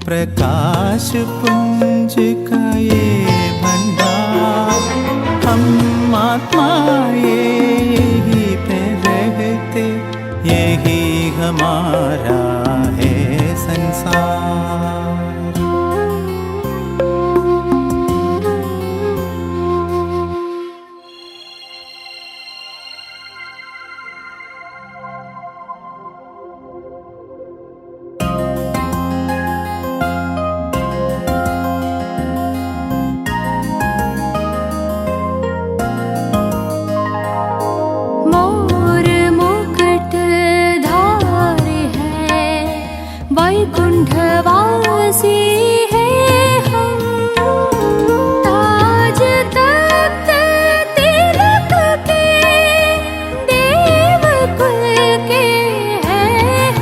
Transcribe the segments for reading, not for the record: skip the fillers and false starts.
प्रकाश पुंज का ये भंडार, हम आत्मा यही पे रहते, यही हमारा है संसार। वैकुंठवासी है हम, ताज तख्त तिलक के देवकुल के हैं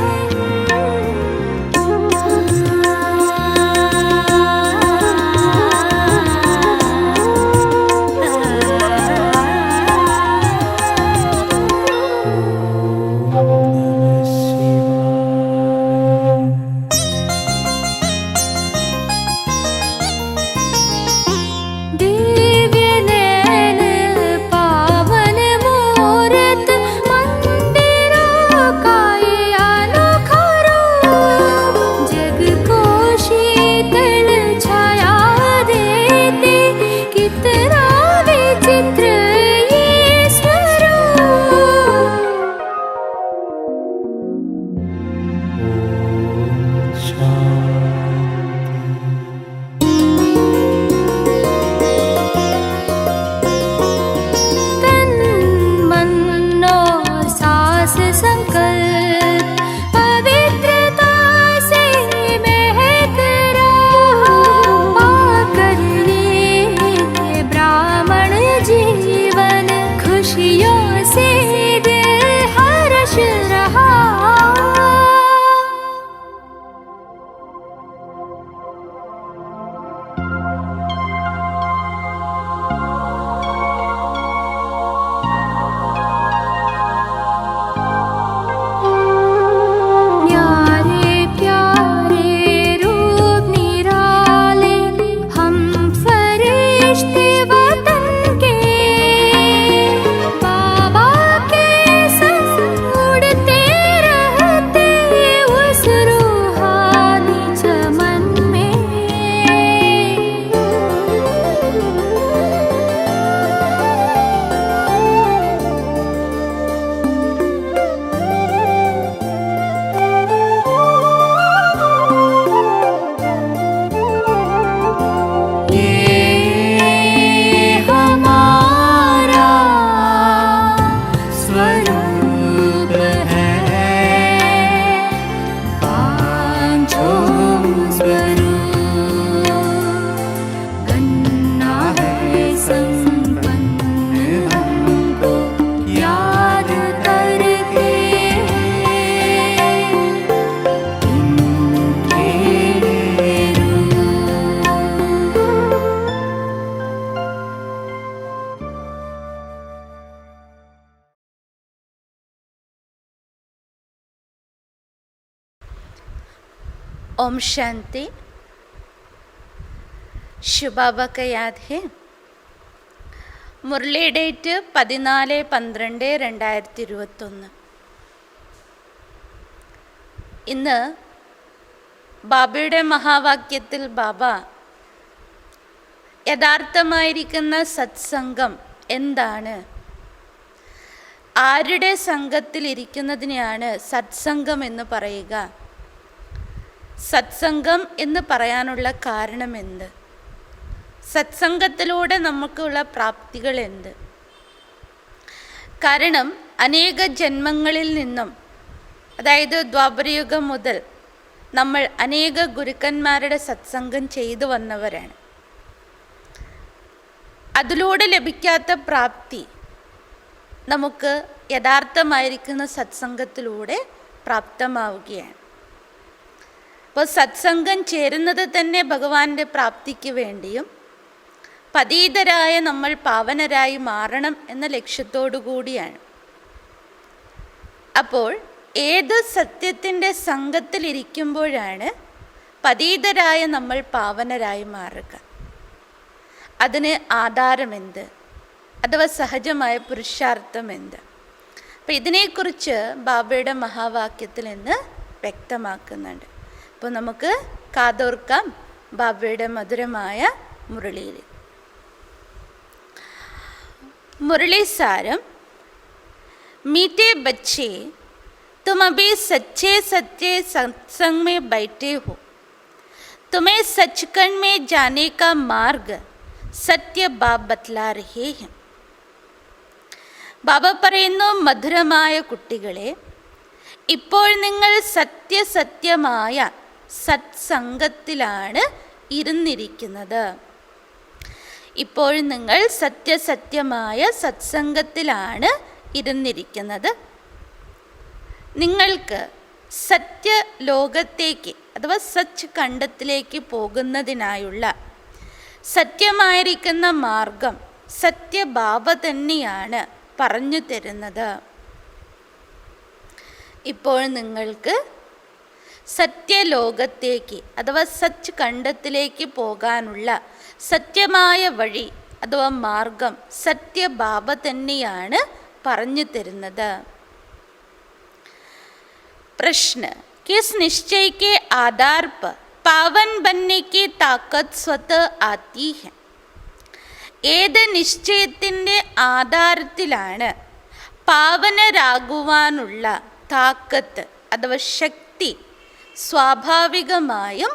ओम शांति। शिव बाबा का याद है। മുരളി ഡേറ്റ് 14/12/2021. ഇന്ന് ബാബയുടെ മഹാവാക്യത്തിൽ ബാബ യഥാർത്ഥമായിരിക്കുന്ന സത്സംഗം എന്താണ്, ആരുടെ സംഘത്തിൽ ഇരിക്കുന്നതിനെയാണ് സത്സംഗം എന്ന് പറയുക, സത്സംഗം എന്ന് പറയാനുള്ള കാരണം എന്ത്, സത്സംഗത്തിലൂടെ നമുക്കുള്ള പ്രാപ്തികൾ എന്ത്. കാരണം അനേക ജന്മങ്ങളിൽ നിന്നും, അതായത് ദ്വാപരയുഗം മുതൽ നമ്മൾ അനേക ഗുരുക്കന്മാരുടെ സത്സംഗം ചെയ്തു വന്നവരാണ്. അതിലൂടെ ലഭിക്കാത്ത പ്രാപ്തി നമുക്ക് യഥാർത്ഥമായിരിക്കുന്ന സത്സംഗത്തിലൂടെ പ്രാപ്തമാവുകയാണ്. അപ്പോൾ സത്സംഗം ചേരുന്നത് തന്നെ ഭഗവാന്റെ പ്രാപ്തിക്ക് വേണ്ടിയും പതീതരായ നമ്മൾ പാവനരായി മാറണം എന്ന ലക്ഷ്യത്തോടു കൂടിയാണ്. അപ്പോൾ ഏത് സത്യത്തിൻ്റെ സംഘത്തിലിരിക്കുമ്പോഴാണ് പതീതരായ നമ്മൾ പാവനരായി മാറുക. അതിന് ആധാരമെന്ത്, അഥവാ സഹജമായ പുരുഷാർത്ഥം എന്ത്? അപ്പം ഇതിനെക്കുറിച്ച് ബാബയുടെ മഹാവാക്യത്തിൽ നിന്ന് വ്യക്തമാക്കുന്നുണ്ട്. അപ്പോൾ നമുക്ക് കാതോർക്കാം ബാബയുടെ മധുരമായ മുരളിയിൽ. मुरली सारम, मीठे बच्चे, तुम अभी सच्चे सच्चे सत्संग में बैठे हो. तुम्हें सचखंड में जाने का मार्ग सत्य बाप बतला रहे हैं. ബാബ പറയുന്നു, മധുരമായ കുട്ടികളെ, ഇപ്പോൾ നിങ്ങൾ സത്യസത്യമായ സത്സംഗത്തിലാണ് ഇരുന്നിരിക്കുന്നത്. ഇപ്പോൾ നിങ്ങൾ സത്യസത്യമായ സത്സംഗത്തിലാണ് ഇരുന്നിരിക്കുന്നത്. നിങ്ങൾക്ക് സത്യലോകത്തേക്ക് അഥവാ സച്ച് ഖണ്ഡത്തിലേക്ക് പോകുന്നതിനായുള്ള സത്യമായിരിക്കുന്ന മാർഗം സത്യബാബ തന്നെയാണ് പറഞ്ഞു തരുന്നത്. ഇപ്പോൾ നിങ്ങൾക്ക് സത്യലോകത്തേക്ക് അഥവാ സച്ച് ഖണ്ഡത്തിലേക്ക് പോകാനുള്ള സത്യമായ വഴി അഥവാ മാർഗം സത്യബാബ തന്നെയാണ് പറഞ്ഞു തരുന്നത്. प्रश्न, किस निश्चय के आधार पर पावन बनने की ताकत स्वतः आती है? ഏത് നിശ്ചയത്തിൻ്റെ ആധാരത്തിലാണ് പാവനരാകുവാനുള്ള താക്കത്ത് അഥവാ ശക്തി സ്വാഭാവികമായും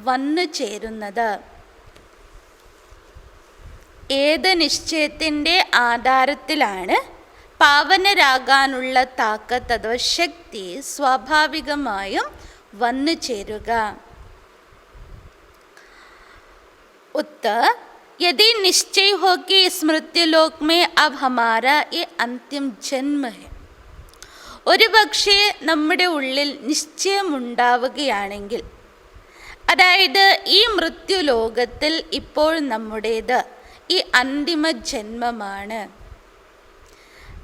വന്നു ചേരുന്നത്? ഏത് നിശ്ചയത്തിൻ്റെ ആധാരത്തിലാണ് പാവനരാകാനുള്ള താക്കത്ത് അഥവാ ശക്തി സ്വാഭാവികമായും വന്നു ചേരുക? उत्तर, यदि निश्चय हो कि इस मृत्युलोक में अब हमारा ये अंतिम जन्म है. ഒരു പക്ഷേ നമ്മുടെ ഉള്ളിൽ നിശ്ചയമുണ്ടാവുകയാണെങ്കിൽ, അതായത് ഈ മൃത്യുലോകത്തിൽ ഇപ്പോൾ നമ്മുടേത് ഈ അന്തിമ ജന്മമാണ്.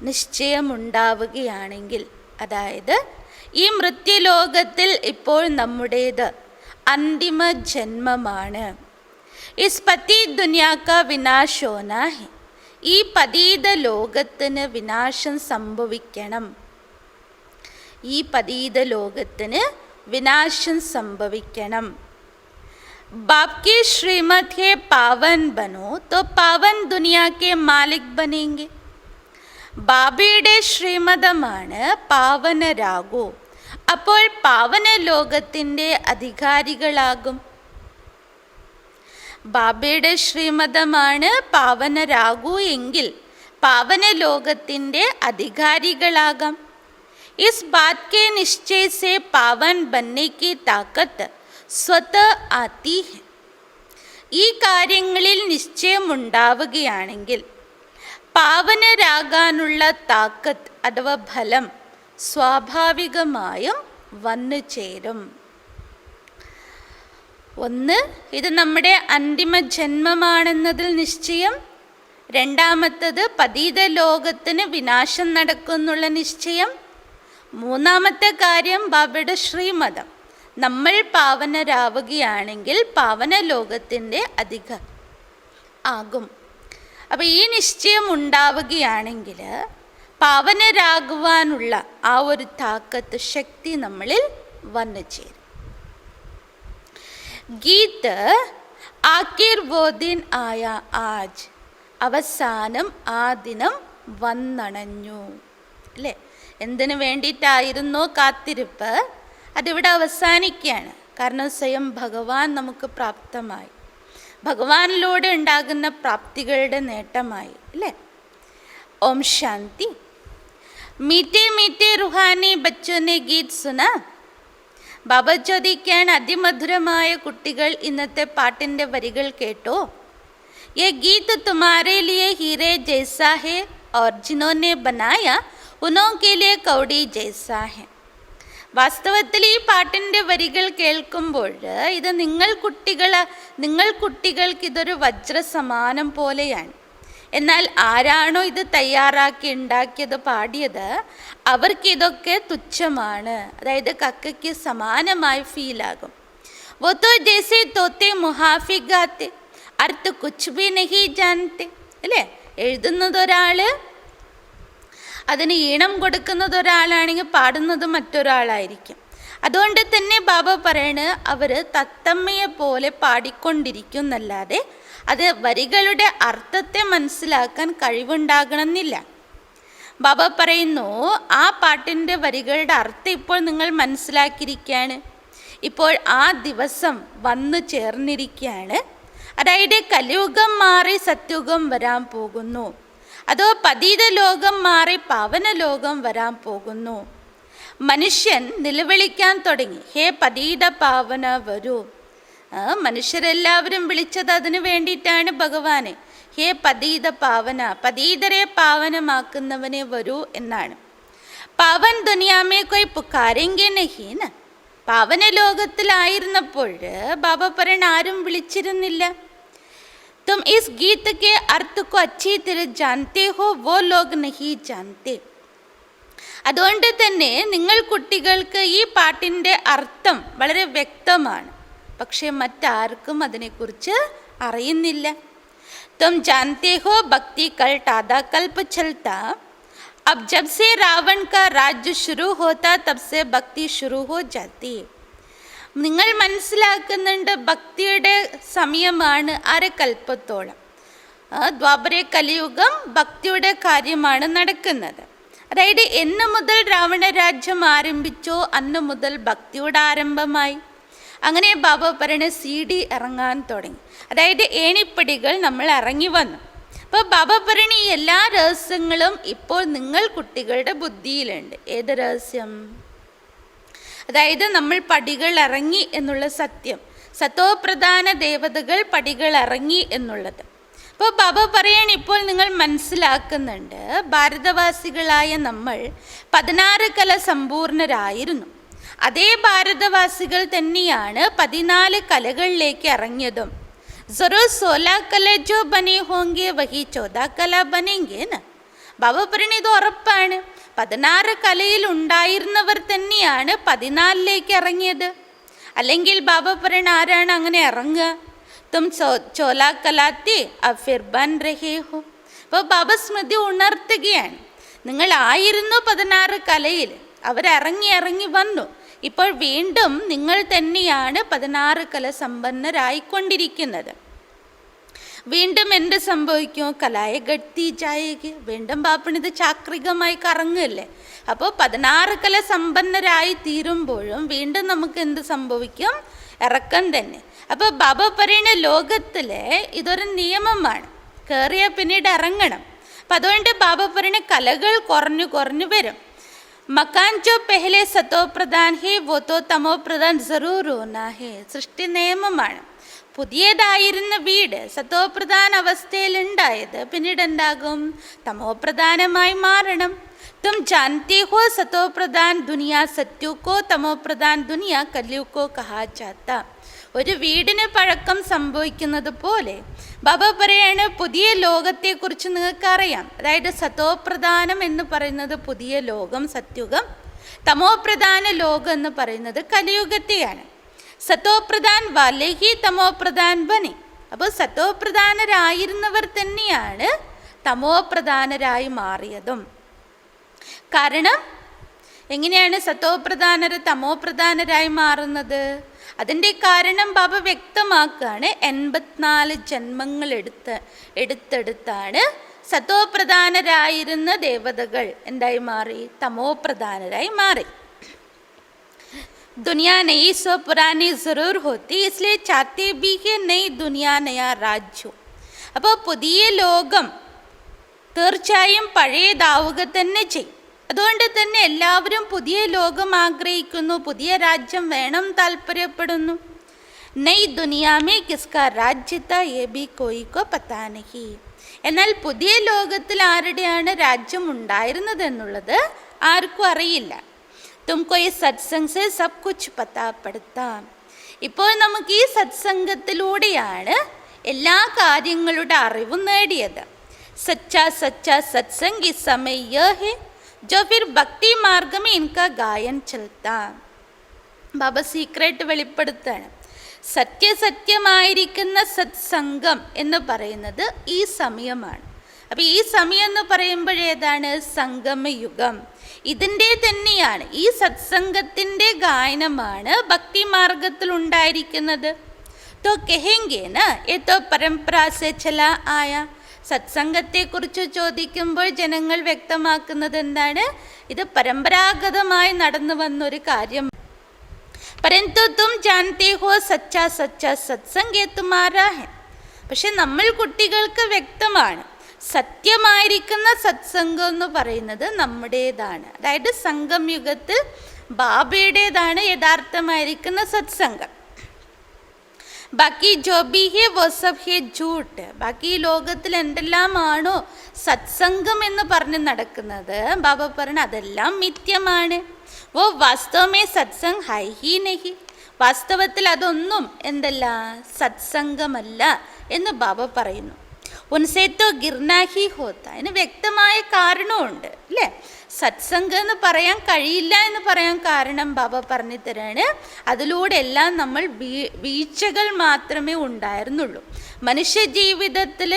നിശ്ചയമുണ്ടാവുകയാണെങ്കിൽ, അതായത് ഈ മൃത്യുലോകത്തിൽ ഇപ്പോൾ നമ്മുടേത് അന്തിമ ജന്മമാണ്. ഇസ് പതി ദുനിയാക്ക വിനാശ ഹോനാ ഹെ. ഈ പതീത ലോകത്തിന് വിനാശം സംഭവിക്കണം. ഈ പതീത ലോകത്തിന് വിനാശം സംഭവിക്കണം. बाप की श्रीमत है पावन बनो तो पावन दुनिया के मालिक बनेंगे. ബാബയുടെ ശ്രീമതമാണ് പാവനരാകൂ, അപ്പോൾ പാവന ലോകത്തിൻ്റെ അധികാരികളാകും. ബാബയുടെ ശ്രീമതമാണ് പാവനരാകൂ എങ്കിൽ പാവന ലോകത്തിൻ്റെ അധികാരികളാകാം. इस बात के निश्चय से पावन बनने की ताकत स्वतः आती है. ഈ കാര്യങ്ങളിൽ നിശ്ചയമുണ്ടാവുകയാണെങ്കിൽ പാവനരാകാനുള്ള താക്കത്ത് അഥവാ ഫലം സ്വാഭാവികമായും വന്നു ചേരും. ഒന്ന്, ഇത് നമ്മുടെ അന്തിമ ജന്മമാണെന്നതിൽ നിശ്ചയം. രണ്ടാമത്തത് പതീത ലോകത്തിന് വിനാശം നടക്കുമെന്നുള്ള നിശ്ചയം. മൂന്നാമത്തെ കാര്യം ബാബയുടെ ശ്രീമതം. നമ്മൾ പാവനരാവുകയാണെങ്കിൽ പാവന ലോകത്തിൻ്റെ അധികാരി ആകും. അപ്പോൾ ഈ നിശ്ചയം ഉണ്ടാവുകയാണെങ്കിൽ പാവനരാകുവാനുള്ള ആ ഒരു താക്കത്ത് ശക്തി നമ്മളിൽ വന്നു ചേരും. ഗീത് ആക്കിർ വോ ദിൻ ആയ ആജ്. അവസാനം ആ ദിനം വന്നണഞ്ഞു. അല്ലേ? എന്തിനു വേണ്ടിയിട്ടായിരുന്നോ കാത്തിരിപ്പ്, അതിവിടെ അവസാനിക്കുകയാണ്. കാരണം സ്വയം ഭഗവാൻ നമുക്ക് പ്രാപ്തമായി, ഭഗവാനിലൂടെ ഉണ്ടാകുന്ന പ്രാപ്തികളുടെ നേട്ടമായി. അല്ലേ? ഓം ശാന്തി. മീറ്റേ മീറ്റേ റുഹാനി ബച്ചോനെ ഗീത് സുന. ബാബ ചോദിക്കുകയാണ്, അതിമധുരമായ കുട്ടികൾ, ഇന്നത്തെ പാട്ടിൻ്റെ വരികൾ കേട്ടോ. യേ ഗീത് തുമാരേ ലിയേ ഹീരേ ജൈസാ ഹേ और जिन्होंने बनाया उनके लिए कौड़ी जैसा है. വാസ്തവത്തിൽ ഈ പാട്ടിൻ്റെ വരികൾ കേൾക്കുമ്പോൾ ഇത് നിങ്ങൾ കുട്ടികൾക്ക് ഇതൊരു വജ്രസമാനം പോലെയാണ്. എന്നാൽ ആരാണോ ഇത് തയ്യാറാക്കി ഉണ്ടാക്കിയത്, പാടിയത്, അവർക്കിതൊക്കെ തുച്ഛമാണ്. അതായത് കക്കയ്ക്ക് സമാനമായി ഫീലാകും. वो तो जैसे तोते मुഹാഫി ഗാത്തെ अर्थ कुछ भी नहीं जानते അല്ലേ? എഴുതുന്നത് ഒരാൾ, അതിന് ഈണം കൊടുക്കുന്നത് ഒരാളാണെങ്കിൽ പാടുന്നത് മറ്റൊരാളായിരിക്കും. അതുകൊണ്ട് തന്നെ ബാബ പറയണ് അവർ തത്തമ്മയെ പോലെ പാടിക്കൊണ്ടിരിക്കുന്നല്ലാതെ അത് വരികളുടെ അർത്ഥത്തെ മനസ്സിലാക്കാൻ കഴിവുണ്ടാകണമെന്നില്ല. ബാബ പറയുന്നു ആ പാട്ടിൻ്റെ വരികളുടെ അർത്ഥം ഇപ്പോൾ നിങ്ങൾ മനസ്സിലാക്കിയിരിക്കുകയാണ്. ഇപ്പോൾ ആ ദിവസം വന്നു ചേർന്നിരിക്കുകയാണ്. അതായത് കലിയുഗം മാറി സത്യുഗം വരാൻ പോകുന്നു, അതോ പതീത ലോകം മാറി പാവന ലോകം വരാൻ പോകുന്നു. മനുഷ്യൻ നിലവിളിക്കാൻ തുടങ്ങി, ഹേ പതീത പാവന വരൂ. മനുഷ്യരെല്ലാവരും വിളിച്ചത് അതിനു വേണ്ടിയിട്ടാണ് ഭഗവാനെ, ഹേ പതീത പാവന, പതീതരെ പാവനമാക്കുന്നവനെ വരൂ എന്നാണ്. പാവൻ ദുനിയാമേ കൊയ് പുക്കാരെങ്കിൽ നഹീന. പാവന ലോകത്തിലായിരുന്നപ്പോൾ ബാബ പറയണ ആരും വിളിച്ചിരുന്നില്ല. തും ഇസ് ഗീത് കെ അർത്ഥ കോ അച്ഛി തരഹ ജാൻതേ ഹോ വോ ലോഗ് നഹീ ജാൻതേ. അതുകൊണ്ട് തന്നെ നിങ്ങൾ കുട്ടികൾക്ക് ഈ പാട്ടിൻ്റെ അർത്ഥം വളരെ വ്യക്തമാണ്, പക്ഷെ മറ്റാർക്കും അതിനെക്കുറിച്ച് അറിയുന്നില്ല. തും ജാൻതേ ഹോ ഭക്തി കൽട്ട് ആധാ കൽപ്പ് ചൽത്താ. अब जब से रावण का राज्य शुरू होता तब से भक्ति शुरू हो जाती. നിങ്ങൾ മനസ്സിലാക്കുന്നുണ്ട് ഭക്തിയുടെ സമയമാണ് അരകൽപ്പത്തോളം. ദ്വാപര കലിയുഗം ഭക്തിയുടെ കാര്യമാണ് നടക്കുന്നത്. അതായത് എന്ന് മുതൽ രാവണ രാജ്യം ആരംഭിച്ചോ അന്ന് മുതൽ ഭക്തിയുടെ ആരംഭമായി. അങ്ങനെ ബാബ പറയണ CD ഇറങ്ങാൻ തുടങ്ങി, അതായത് ഏണിപ്പടികൾ നമ്മൾ ഇറങ്ങി വന്നു. അപ്പോൾ ബാബ പറയണ ഈ എല്ലാ രഹസ്യങ്ങളും ഇപ്പോൾ നിങ്ങൾ കുട്ടികളുടെ ബുദ്ധിയിലുണ്ട്. ഏത് രഹസ്യം? അതായത് നമ്മൾ പടികൾ ഇറങ്ങി എന്നുള്ള സത്യം, സത്തോപ്രധാന ദേവതകൾ പടികൾ ഇറങ്ങി എന്നുള്ളത്. അപ്പോൾ ബാബ പറയണ ഇപ്പോൾ നിങ്ങൾ മനസ്സിലാക്കുന്നുണ്ട്, ഭാരതവാസികളായ നമ്മൾ 16 കല സമ്പൂർണരായിരുന്നു. അതേ ഭാരതവാസികൾ തന്നെയാണ് 14 കലകളിലേക്ക് ഇറങ്ങിയതും. जरूर 16 कला जो बने होंगे वही 14 कला बनेंगे ना. ബാബ പറയുന്നത് ഇത് ഉറപ്പാണ്. 16 കലയിൽ ഉണ്ടായിരുന്നവർ തന്നെയാണ് 14ലേക്ക് ഇറങ്ങിയത്. അല്ലെങ്കിൽ ബാബ പറയണ ആരാണ് അങ്ങനെ ഇറങ്ങുക? തും 16 കലാത്തി അബ് ഫിർ ബൻ രഹേ ഹോ. അപ്പോൾ ബാബ സ്മൃതി ഉണർത്തുകയാണ്, നിങ്ങളായിരുന്നു 16 കലയിൽ, അവരിറങ്ങി വന്നു. ഇപ്പോൾ വീണ്ടും നിങ്ങൾ തന്നെയാണ് 16 കല സമ്പന്നരായിക്കൊണ്ടിരിക്കുന്നത്. വീണ്ടും എന്ത് സംഭവിക്കും? കലായ ഗട്ടി ജായേക്ക്. വീണ്ടും ബാപ്പണിത് ചാക്രികമായി കറങ്ങല്ലേ. അപ്പോൾ 16 കല സമ്പന്നരായി തീരുമ്പോഴും വീണ്ടും നമുക്ക് എന്ത് സംഭവിക്കും? ഇറക്കം തന്നെ. അപ്പോൾ ബാബ പറയുന്ന ലോകത്തിലെ ഇതൊരു നിയമമാണ്, കയറിയാൽ പിന്നീട് ഇറങ്ങണം. അപ്പം അതുകൊണ്ട് ബാബ പറയുന്ന കലകൾ കുറഞ്ഞു വരും. मकान जो पहले सतो प्रधान है वो तो तमो प्रधान जरूर होना है. സൃഷ്ടി നിയമമാണ്. പുതിയതായിരുന്ന വീട് സത്തോപ്രധാന അവസ്ഥയിലുണ്ടായത് പിന്നീട് എന്താകും? തമോപ്രധാനമായി മാറണം. തും ജാൻതേ ഹോ സത്തോപ്രധാൻ ദുനിയ സത്യു കോ തമോപ്രധാൻ ദുനിയ കല്യു കോ കഹാ ജാത്ത. ഒരു വീടിന് പഴക്കം സംഭവിക്കുന്നത് പോലെ ബാബ പറയാണ് പുതിയ ലോകത്തെക്കുറിച്ച് നിങ്ങൾക്കറിയാം. അതായത് സത്തോപ്രധാനം എന്ന് പറയുന്നത് പുതിയ ലോകം സത്യുഗം, തമോപ്രധാന ലോകം എന്ന് പറയുന്നത് കലിയുഗത്തെയാണ്. സത്തോപ്രധാൻ വാലേഹി തമോപ്രധാൻ ബനി. അപ്പോൾ സത്തോപ്രധാനരായിരുന്നവർ തന്നെയാണ് തമോപ്രധാനരായി മാറിയതും. കാരണം എങ്ങനെയാണ് സത്തോപ്രധാനർ തമോപ്രധാനരായി മാറുന്നത്? അതിൻ്റെ കാരണം ബാബ വ്യക്തമാക്കുകയാണ്. 84 ജന്മങ്ങൾ എടുത്തെടുത്താണ് സത്തോപ്രധാനരായിരുന്ന ദേവതകൾ എന്തായി മാറി? തമോപ്രധാനരായി മാറി. दुनिया नई सो पुरानी ज़रूर होती, इसलिए चाहते भी है नई दुनिया नया राज्य. അപ്പോൾ പുതിയ ലോകം തീർച്ചയായും പഴയതാവുക തന്നെ ചെയ്യും. അതുകൊണ്ട് തന്നെ എല്ലാവരും പുതിയ ലോകം ആഗ്രഹിക്കുന്നു, പുതിയ രാജ്യം വേണം താല്പര്യപ്പെടുന്നു. നയ് ദുനിയാമേ കിസ്കാ രാജ്യത്ത ഏ ബി കോയിക്കോ പത്താ നഹി. എന്നാൽ പുതിയ ലോകത്തിൽ ആരുടെയാണ് രാജ്യം ഉണ്ടായിരുന്നതെന്നുള്ളത് ആർക്കും അറിയില്ല. തുംകോ ഈ സത്സംഗ് സെ സബ് കുച്ച് പത്താ പടുത്താ. ഇപ്പോൾ നമുക്ക് ഈ സത്സംഗത്തിലൂടെയാണ് എല്ലാ കാര്യങ്ങളുടെ അറിവും നേടിയത്. സച്ചാ സച്ചാ സത്സംഗ് ഇസ് സമയ യഹ് ഹെ जो फिर ഭക്തി മാർഗം ഇൻകാ ഗായൻ ചൽത്താ. ബാബ സീക്രട്ട് വെളിപ്പെടുത്താണ്. സത്യസത്യമായിരിക്കുന്ന സത്സംഗം എന്ന് പറയുന്നത് ഈ സമയമാണ്. അപ്പം ഈ സമയം എന്ന് പറയുമ്പോഴേതാണ് സംഗമയുഗം. ഇതിൻ്റെ തന്നെയാണ് ഈ സത്സംഗത്തിൻ്റെ ഗായനമാണ് ഭക്തിമാർഗത്തിൽ ഉണ്ടായിരിക്കുന്നത്. तो कहेंगे ना ये तो परंपरा से चला आया. സത്സംഗത്തെക്കുറിച്ച് ചോദിക്കുമ്പോൾ ജനങ്ങൾ വ്യക്തമാക്കുന്നത് എന്താണ്? ഇത് പരമ്പരാഗതമായി നടന്നു വന്നൊരു കാര്യം. परंतु तुम जानते हो सच्चा सच्चा सत्संग ये तुम्हारा है. പക്ഷെ നമ്മൾ കുട്ടികൾക്ക് വ്യക്തമാണ് സത്യമായിരിക്കുന്ന സത്സംഗം എന്ന് പറയുന്നത് നമ്മുടേതാണ്. അതായത് സംഗംയുഗത്തിൽ ബാബയുടേതാണ് യഥാർത്ഥമായിരിക്കുന്ന സത്സംഗം. ബാക്കി ജോ ബി ഹേ വോ സബ് ഹേ ജൂട്ട്. ബാക്കി ഈ ലോകത്തിൽ എന്തെല്ലാമാണോ സത്സംഗം എന്ന് പറഞ്ഞ് നടക്കുന്നത്, ബാബ പറഞ്ഞ അതെല്ലാം മിഥ്യമാണ്. വോ വാസ്തവമേ സത്സംഗ് ഹൈ ഹി നഹി. വാസ്തവത്തിൽ അതൊന്നും എന്തല്ല സത്സംഗമല്ല എന്ന് ബാബ പറയുന്നു. ഉൻസേത്തോ ഗിർനാഹി ഹോത്ത. അതിന് വ്യക്തമായ കാരണമുണ്ട് അല്ലേ? സത്സംഗം എന്ന് പറയാൻ കഴിയില്ല എന്ന് പറയാൻ കാരണം ബാബ പറഞ്ഞു തരാണ്. അതിലൂടെ എല്ലാം നമ്മൾ വീഴ്ചകൾ മാത്രമേ ഉണ്ടായിരുന്നുള്ളൂ. മനുഷ്യ ജീവിതത്തിൽ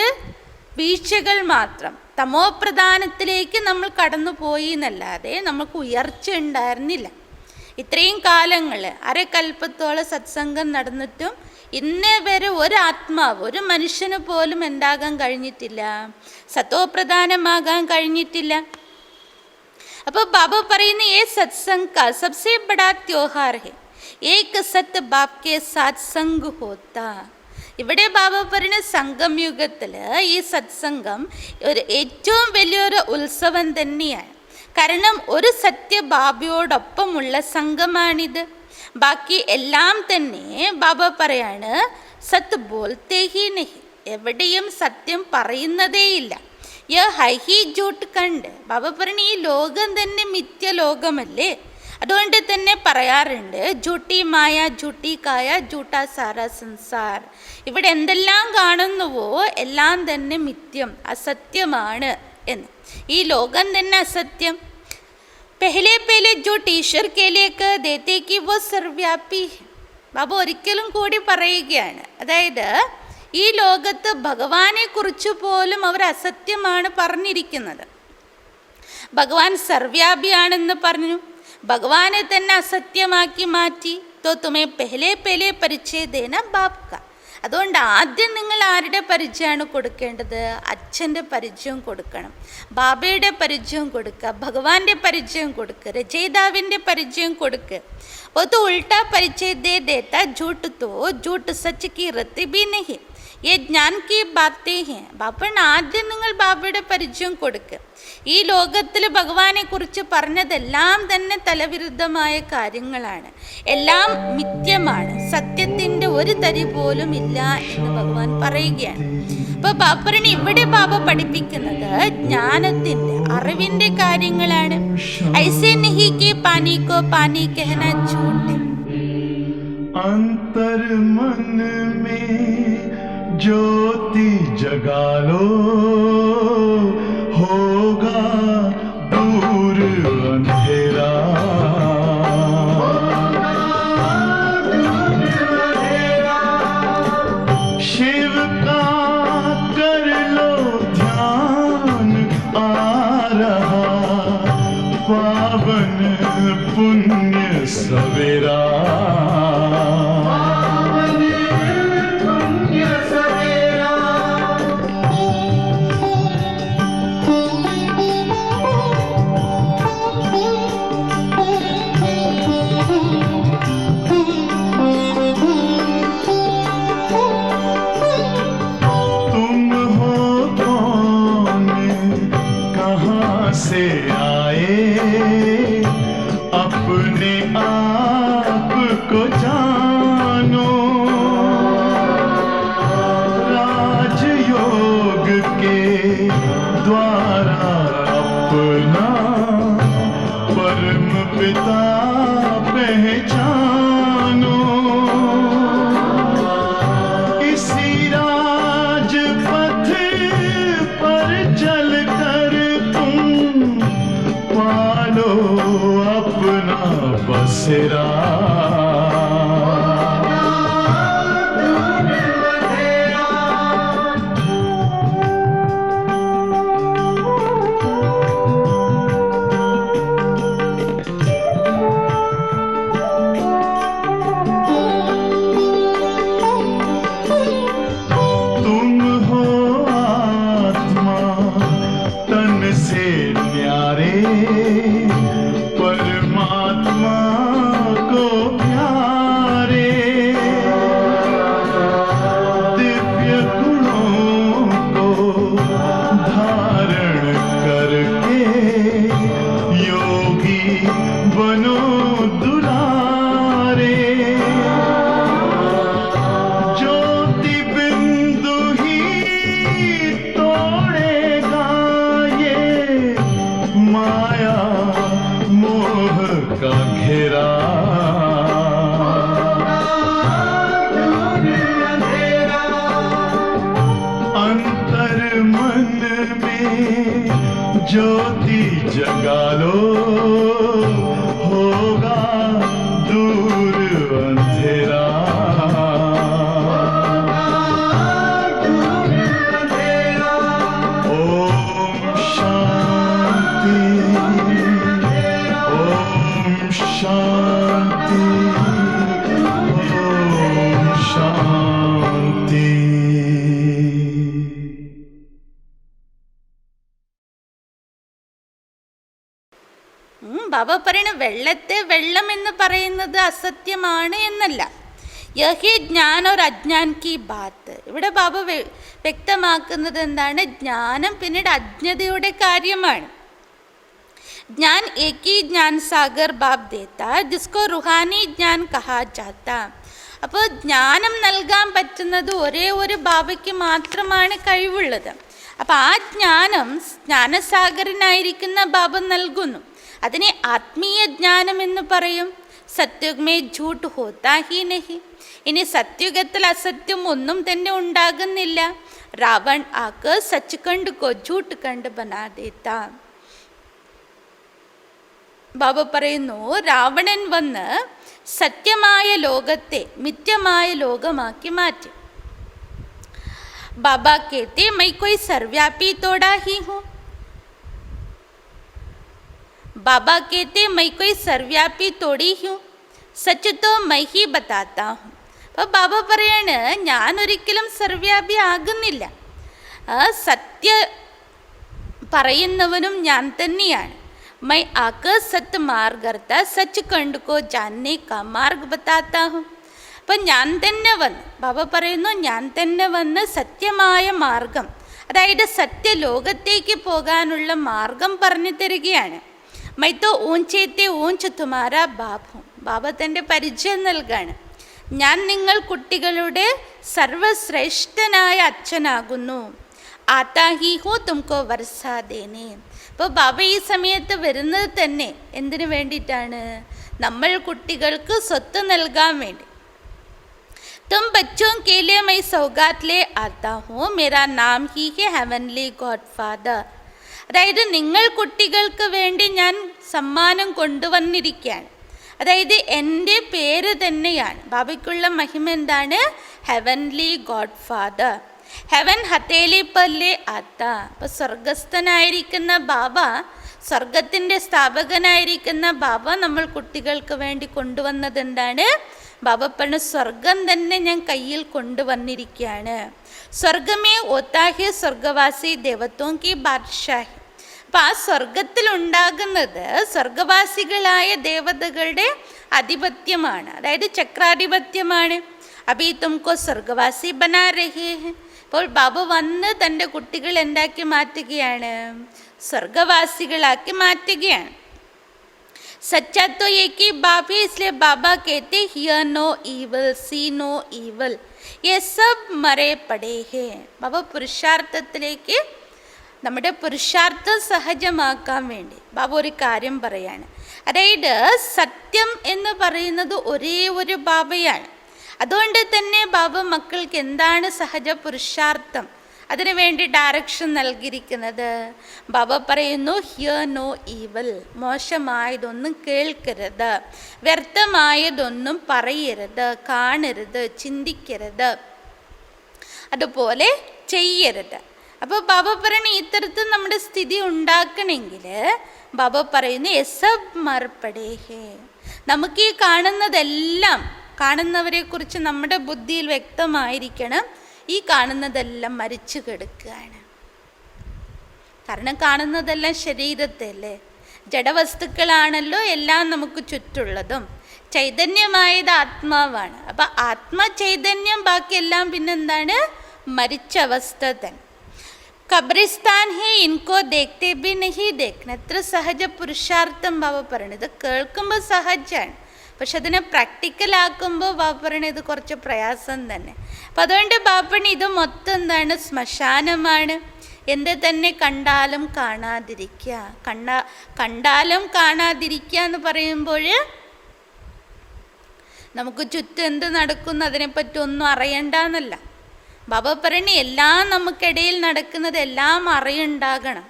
വീഴ്ചകൾ മാത്രം. തമോ പ്രധാനത്തിലേക്ക് നമ്മൾ കടന്നു പോയി എന്നല്ലാതെ നമുക്ക് ഉയർച്ച ഉണ്ടായിരുന്നില്ല. ഇത്രയും കാലങ്ങൾ അരക്കൽപ്പത്തോളം സത്സംഗം നടന്നിട്ടും ഇന്നേ വരെ ഒരാത്മാവ് ഒരു മനുഷ്യന് പോലും എന്താകാൻ കഴിഞ്ഞിട്ടില്ല, സത്തോപ്രധാനമാകാൻ കഴിഞ്ഞിട്ടില്ല. അപ്പോൾ ബാബ പറയുന്ന ഏ സത്സംഗ് കാ സബ്സെ ബഡാ ത്യോഹാർ ഹെ ഏക് സത് ബാപ് കെ സാത്ത് സംഗ് ഹോത്താ. ഇവിടെ ബാബ പറയുന്ന സംഗംയുഗത്തിൽ ഈ സത്സംഗം ഒരു ഏറ്റവും വലിയൊരു ഉത്സവം തന്നെയാണ്. കാരണം ഒരു സത്യബാബയോടൊപ്പമുള്ള സംഘമാണിത്. ബാക്കി എല്ലാം തന്നെ ബാബ പറയാണ് സത് ബോൽത്തേ ഹി നഹി. എവിടെയും സത്യം പറയുന്നതേയില്ല. യ ഹൈ ഹി ജൂട്ട് കണ്ട്. ബാബ പറഞ്ഞ ഈ ലോകം തന്നെ മിഥ്യലോകമല്ലേ. അതുകൊണ്ട് തന്നെ പറയാറുണ്ട് ജൂട്ടി മായ ജൂട്ടി കായ ജൂട്ടാ സാരാ സംസാർ. ഇവിടെ എന്തെല്ലാം കാണുന്നുവോ എല്ലാം തന്നെ മിഥ്യം, അസത്യമാണ് എന്ന്. ഈ ലോകം തന്നെ അസത്യം. പെഹലെ പെഹലെ ജൂട്ട് ഈശ്വർ കേലേക്ക് ദേത്തേക്ക് വോ സർവ്യാപി. ബാബ ഒരിക്കലും കൂടി പറയുകയാണ്, അതായത് ഈ ലോകത്ത് ഭഗവാനെ കുറിച്ച് പോലും അവർ അസത്യമാണ് പറഞ്ഞിരിക്കുന്നത്. ഭഗവാൻ സർവ്യാപിയാണെന്ന് പറഞ്ഞു, ഭഗവാനെ തന്നെ അസത്യമാക്കി മാറ്റി. തോ തുമേ പെഹലെ പെഹലെ പരിചയ ദേന ബാപ് കാ. അതുകൊണ്ട് ആദ്യം നിങ്ങൾ ആരുടെ പരിചയമാണ് കൊടുക്കേണ്ടത്? അച്ഛൻ്റെ പരിചയം കൊടുക്കണം, ബാബയുടെ പരിചയം കൊടുക്കുക, ഭഗവാന്റെ പരിചയം കൊടുക്കുക, രചയിതാവിൻ്റെ പരിചയം കൊടുക്കുക. वो तो उल्टा परिचय दे देता झूठ तो झूठ सच की रत्ती भी नहीं. ये ज्ञान की बातें हैं. ബാപ്പൻ ആദ്യം നിങ്ങൾ ബാബയുടെ പരിചയം കൊടുക്കുക. ഈ ലോകത്തിൽ ഭഗവാനെ കുറിച്ച് പറഞ്ഞതെല്ലാം തന്നെ തലവിരുദ്ധമായ കാര്യങ്ങളാണ്, എല്ലാം മിഥ്യമാണ്, സത്യത്തിൻ്റെ ഒരു തരി പോലും ഇല്ല എന്ന് ഭഗവാൻ പറയുകയാണ്. അപ്പോൾ ബാപ്പറിന് ഇവിടെ ബാബ പഠിപ്പിക്കുന്നത് ജ്ഞാനത്തിൻ്റെ അറിവിൻ്റെ കാര്യങ്ങളാണ്. ഐസേ നഹി കെ പാനി കോ പാനി കഹന झूठ. अंतर मन में ज्योति जगा लो, होगा दूर अंधेरा. शिव का कर लो ध्यान, आ रहा पावन पुण्य सवेरा. से आए अपने आप को जानो. राजयोग के द्वारा अपना परम पिता पहचानो. इसी राजपथ पर चल कर पालो अपना बसेरा. ज्योति जगा लो, होगा दूर अंधेरा। ओम शांति, ओम शांति, ओम शांति। ബാബ പറയണ വെള്ളത്തെ വെള്ളം എന്ന് പറയുന്നത് അസത്യമാണ് എന്നല്ല. യഹി ജ്ഞാൻ और അജ്ഞാൻ കി ബാത്ത്. ഇവിടെ ബാബ വ്യക്തമാക്കുന്നത് എന്താണ്? ജ്ഞാനം പിന്നീട് അജ്ഞതയുടെ കാര്യമാണ്. ज्ञान एक ही ज्ञान सागर बाप देता जिसको रूहानी ज्ञान कहा जाता. അപ്പോൾ ജ്ഞാനം നൽകാൻ പറ്റുന്നത് ഒരേ ഒരു ബാബയ്ക്ക് മാത്രമാണ് കഴിവുള്ളത്. അപ്പോൾ ആ ജ്ഞാനം ജ്ഞാനസാഗരനായിരിക്കുന്ന ബാബ നൽകുന്നു. അതിനെ ആത്മീയ ജ്ഞാനം എന്ന് പറയും. സത്യുഗമേ ഝൂട്ട് ഹോത്താ ഹി നഹി. ഇനി സത്യുഗത്തിൽ അസത്യം ഒന്നും തന്നെ ഉണ്ടാകുന്നില്ല. രാവൺ ആക്ക് സച്ച് കണ്ട് കോ ഝൂട്ട് കണ്ട് ബനാ ദേത്താ. ബാബ പറയുന്നു, രാവണൻ വന്ന് സത്യമായ ലോകത്തെ മിഥ്യമായ ലോകമാക്കി മാറ്റി. ബാബ कहते मैं कोई सर्वव्यापी तोड़ा ही हूँ. बाबा कहते मैं कोई सर्वव्यापी तोड़ी हूँ, सच तो मैं ही बताता हूँ. അപ്പോൾ ബാബ പറയാണ്, ഞാൻ ഒരിക്കലും സർവ്യാപി ആകുന്നില്ല. സത്യ പറയുന്നവനും ഞാൻ തന്നെയാണ്. मैं आकर सत्य मार्ग करता सच खंड को जानने का मार्ग बताता हूँ. അപ്പം ഞാൻ തന്നെ വന്ന്, ബാബ പറയുന്നു, ഞാൻ തന്നെ വന്ന് സത്യമായ മാർഗം, അതായത് സത്യലോകത്തേക്ക് പോകാനുള്ള മാർഗം പറഞ്ഞു തരികയാണ്. मैं तो ऊंचे ते ऊंच तुम्हारा बाप हूँ. ബാബ തൻ്റെ പരിചയം നൽകാണ്. ഞാൻ നിങ്ങൾ കുട്ടികളുടെ സർവശ്രേഷ്ഠനായ അച്ഛനാകുന്നു. ആത്താ ഹി ഹൂ തുംകോ വർസാ ദേനെ. അപ്പോൾ ബാബ ഈ സമയത്ത് വരുന്നത് തന്നെ എന്തിനു വേണ്ടിയിട്ടാണ്? നമ്മൾ കുട്ടികൾക്ക് സ്വത്ത് നൽകാൻ വേണ്ടി. തും ബച്ചോं के लिए मैं सौगात ले आता हूँ, मेरा नाम ही है हेवनली गॉड फादर. അതായത് നിങ്ങൾ കുട്ടികൾക്ക് വേണ്ടി ഞാൻ സമ്മാനം കൊണ്ടുവന്നിരിക്കുകയാണ്. അതായത് എൻ്റെ പേര് തന്നെയാണ്. ബാബയ്ക്കുള്ള മഹിമ എന്താണ്? Heavenly God father. ഹെവൻ ഹത്തേലി പല്ലേ ആത്ത. അപ്പോൾ സ്വർഗസ്ഥനായിരിക്കുന്ന ബാബ, സ്വർഗത്തിൻ്റെ സ്ഥാപകനായിരിക്കുന്ന ബാബ നമ്മൾ കുട്ടികൾക്ക് വേണ്ടി കൊണ്ടുവന്നത് എന്താണ്? ബാബ പറഞ്ഞ സ്വർഗം തന്നെ ഞാൻ കയ്യിൽ കൊണ്ടുവന്നിരിക്കുകയാണ്. സ്വർഗമേ ഓത്താഹ്യ സ്വർഗവാസി ദേവത്വം കി ബാദ്ഷാഹി. അപ്പം ആ സ്വർഗത്തിലുണ്ടാകുന്നത് സ്വർഗവാസികളായ ദേവതകളുടെ ആധിപത്യമാണ്, അതായത് ചക്രാധിപത്യമാണ്. അഭി തുംകോ സ്വർഗവാസി ബനാ രഹേ ഹെ. അപ്പോൾ ബാബ വന്ന് തൻ്റെ കുട്ടികൾ എന്താക്കി മാറ്റുകയാണ്? സ്വർഗവാസികളാക്കി മാറ്റുകയാണ്. सच्चा तो एक ही बाप है, इसलिए बाबा कहते hear no evil see no evil, ये सब मरे पड़े हैं. ബാബ പുരുഷാർത്ഥത്തിലേക്ക്, നമ്മുടെ പുരുഷാർത്ഥം സഹജമാക്കാൻ വേണ്ടി ബാബ ഒരു കാര്യം പറയാണ്. അതായത് സത്യം എന്ന് പറയുന്നത് ഒരേ ഒരു ബാബയാണ്. അതുകൊണ്ട് തന്നെ ബാബ മക്കൾക്ക് എന്താണ് സഹജ പുരുഷാർത്ഥം, അതിനു വേണ്ടി ഡയറക്ഷൻ നൽകിയിരിക്കുന്നത്. ബാബ പറയുന്നു, ഹിയർ നോ ഈവൽ, മോശമായതൊന്നും കേൾക്കരുത്, വ്യർത്ഥമായതൊന്നും പറയരുത്, കാണരുത്, ചിന്തിക്കരുത്, അതുപോലെ ചെയ്യരുത്. അപ്പോൾ ബാബ പറയുന്ന ഇത്തരത്തിൽ നമ്മുടെ സ്ഥിതി ഉണ്ടാക്കണമെങ്കിൽ ബാബ പറയുന്നു എസബ് മർപ്പടേ ഹേ. നമുക്ക് ഈ കാണുന്നതെല്ലാം, കാണുന്നവരെ കുറിച്ച് നമ്മുടെ ബുദ്ധിയിൽ വ്യക്തമായിരിക്കണം, ഈ കാണുന്നതെല്ലാം മരിച്ചു കിടക്കുകയാണ്. കാരണം കാണുന്നതെല്ലാം ശരീരത്തല്ലേ, ജഡവസ്തുക്കളാണല്ലോ എല്ലാം നമുക്ക് ചുറ്റുള്ളതും. ചൈതന്യമായത് ആത്മാവാണ്. അപ്പം ആത്മചൈതന്യം, ബാക്കിയെല്ലാം പിന്നെന്താണ്? മരിച്ച അവസ്ഥ തന്നെ. ഖബറിസ്ഥാൻ ഹേ ഇൻകോ ദേഖ്തേ ബി നഹി ദേഖ്ന. എത്ര സഹജ പുരുഷാർത്ഥം ബാബ പറയണത്. കേൾക്കുമ്പോൾ സഹജമാണ്, പക്ഷെ അതിനെ പ്രാക്ടിക്കലാക്കുമ്പോൾ ബാബ പറയണത് കുറച്ച് പ്രയാസം തന്നെ. അപ്പം അതുകൊണ്ട് ബാപ്പണ ഇത് മൊത്തം എന്താണ്? ശ്മശാനമാണ്. എന്ത് തന്നെ കണ്ടാലും കാണാതിരിക്കുക. കണ്ടാലും കാണാതിരിക്കുക എന്ന് പറയുമ്പോൾ നമുക്ക് ചുറ്റും എന്ത് നടക്കുന്നു അതിനെപ്പറ്റി ഒന്നും അറിയണ്ടെന്നല്ല. ബാബ പറയണ എല്ലാം നമുക്കിടയിൽ നടക്കുന്നത് എല്ലാം അറിയുണ്ടാകണം.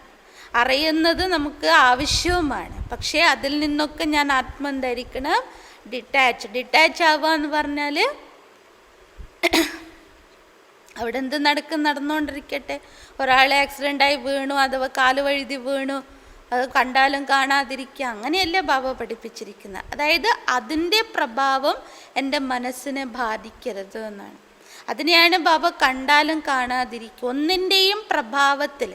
അറിയുന്നത് നമുക്ക് ആവശ്യവുമാണ്. പക്ഷേ അതിൽ നിന്നൊക്കെ ഞാൻ ആത്മന്തായിരിക്കണം ഡിറ്റാച്ച് ആവുക എന്ന് പറഞ്ഞാൽ അവിടെ എന്ത് നടന്നുകൊണ്ടിരിക്കട്ടെ. ഒരാൾ ആക്സിഡൻ്റായി വീണു, അഥവാ കാല് വഴുതി വീണു, അത് കണ്ടാലും കാണാതിരിക്കുക, അങ്ങനെയല്ല ബാബ പഠിപ്പിച്ചിരിക്കുന്നത്. അതായത് അതിൻ്റെ പ്രഭാവം എൻ്റെ മനസ്സിനെ ബാധിക്കരുത് എന്നാണ്. അതിനെയാണ് ബാബ കണ്ടാലും കാണാതിരിക്കുക. ഒന്നിൻ്റെയും പ്രഭാവത്തിൽ,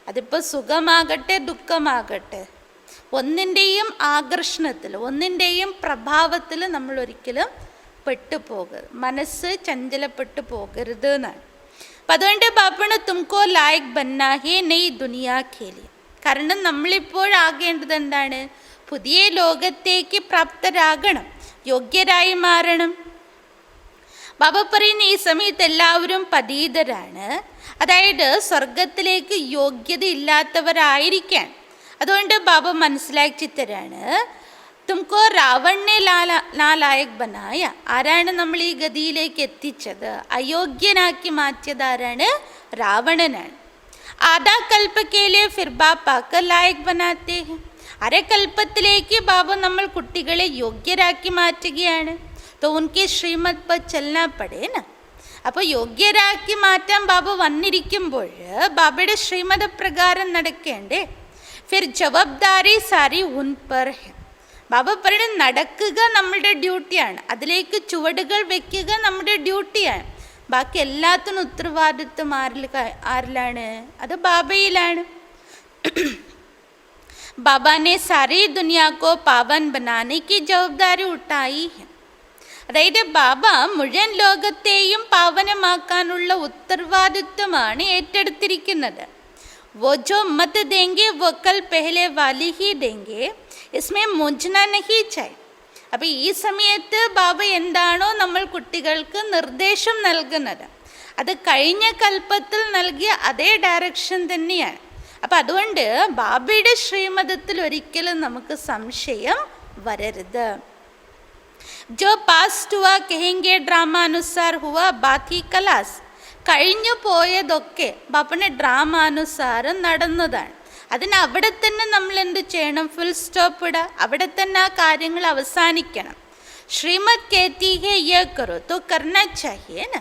അതിപ്പോൾ സുഖമാകട്ടെ ദുഃഖമാകട്ടെ, ഒന്നിൻ്റെയും ആകർഷണത്തിൽ, ഒന്നിൻ്റെയും പ്രഭാവത്തിൽ നമ്മൾ ഒരിക്കലും പെട്ടുപോകരുത്, മനസ്സ് ചഞ്ചലപ്പെട്ടു പോകരുത് എന്നാണ്. അപ്പം അതുകൊണ്ട് ബാബണ് തുംകോ ലായക് ബന്നാ ഹേ നയി ദുനിയാ ഖേലി. കാരണം നമ്മളിപ്പോഴാകേണ്ടത് എന്താണ്? പുതിയ ലോകത്തേക്ക് പ്രാപ്തരാകണം, യോഗ്യരായി മാറണം. ബാബ പറയുന്ന ഈ സമയത്ത് എല്ലാവരും പതീതരാണ്, അതായത് സ്വർഗത്തിലേക്ക് യോഗ്യത ഇല്ലാത്തവരായിരിക്കാൻ. അതുകൊണ്ട് ബാബ മനസ്സിലാക്കി തരാണ്, തുംകോ രാവണനെ ലായക് ബനായ. ആരാണ് നമ്മൾ ഈ ഗതിയിലേക്ക് എത്തിച്ചത്, അയോഗ്യനാക്കി മാറ്റിയത് ആരാണ്? രാവണനാണ്. ആധാ കൽപ്പക്കേലെ ഫിർ ബാപ്പാക്ക് ലായക് ബനാത്തേ ഹെ. അരകൽപ്പത്തിലേക്ക് ബാബ നമ്മൾ കുട്ടികളെ യോഗ്യരാക്കി മാറ്റുകയാണ്. तो उनके श्रीमत पर चलना पड़े ना. അപ്പോൾ യോഗ്യരാക്കി മാറ്റാൻ ബാബ വന്നിരിക്കുമ്പോൾ ബാബയുടെ ശ്രീമത പ്രകാരം നടക്കേണ്ടേ? ഫിർ ജവാബ്ദാരി സാരി ഉൻ പർ ഹെ. ബാബ പറയുന്നത് നടക്കുക നമ്മളുടെ ഡ്യൂട്ടിയാണ്, അതിലേക്ക് ചുവടുകൾ വെക്കുക നമ്മുടെ ഡ്യൂട്ടിയാണ്. ബാക്കി എല്ലാത്തിനും ഉത്തരവാദിത്വം ആരിലാണ്? അത് ബാബയിലാണ്. ബാബാനെ സാരി ദുനിയാക്കോ പാവൻ ബനാനെ കി ജവാബ്ദാരി ഉട്ടായി ഹെ. അതായത് ബാബ മുഴുവൻ ലോകത്തെയും പാവനമാക്കാനുള്ള ഉത്തരവാദിത്വമാണ് ഏറ്റെടുത്തിരിക്കുന്നത്. वो जो मत देंगे वो कल पहले वाली ही देंगे, इसमें मूंझना नहीं चाहिए. അപ്പോൾ ഈ സമയത്ത് ബാബ എന്താണോ നമ്മൾ കുട്ടികൾക്ക് നിർദ്ദേശം നൽകുന്നത്, അത് കഴിഞ്ഞ കൽപ്പത്തിൽ നൽകിയ അതേ ഡയറക്ഷൻ തന്നെയാണ്. അപ്പം അതുകൊണ്ട് ബാബയുടെ ശ്രീമതത്തിൽ ഒരിക്കലും നമുക്ക് സംശയം വരരുത്. जो पास्ट हुआ कहेंगे ड्रामा अनुसार हुआ बाकी कलास. കഴിഞ്ഞു പോയതൊക്കെ ബാപ്പൻ്റെ ഡ്രാമാനുസാരം നടന്നതാണ്. അതിന് അവിടെ തന്നെ നമ്മൾ എന്ത് ചെയ്യണം? ഫുൾ സ്റ്റോപ്പ് ഇടുക, അവിടെ തന്നെ ആ കാര്യങ്ങൾ അവസാനിക്കണം. ശ്രീമത് കേത്തി ഹേ യേ കറോ തോ കർണാ ചാഹിയേ ന.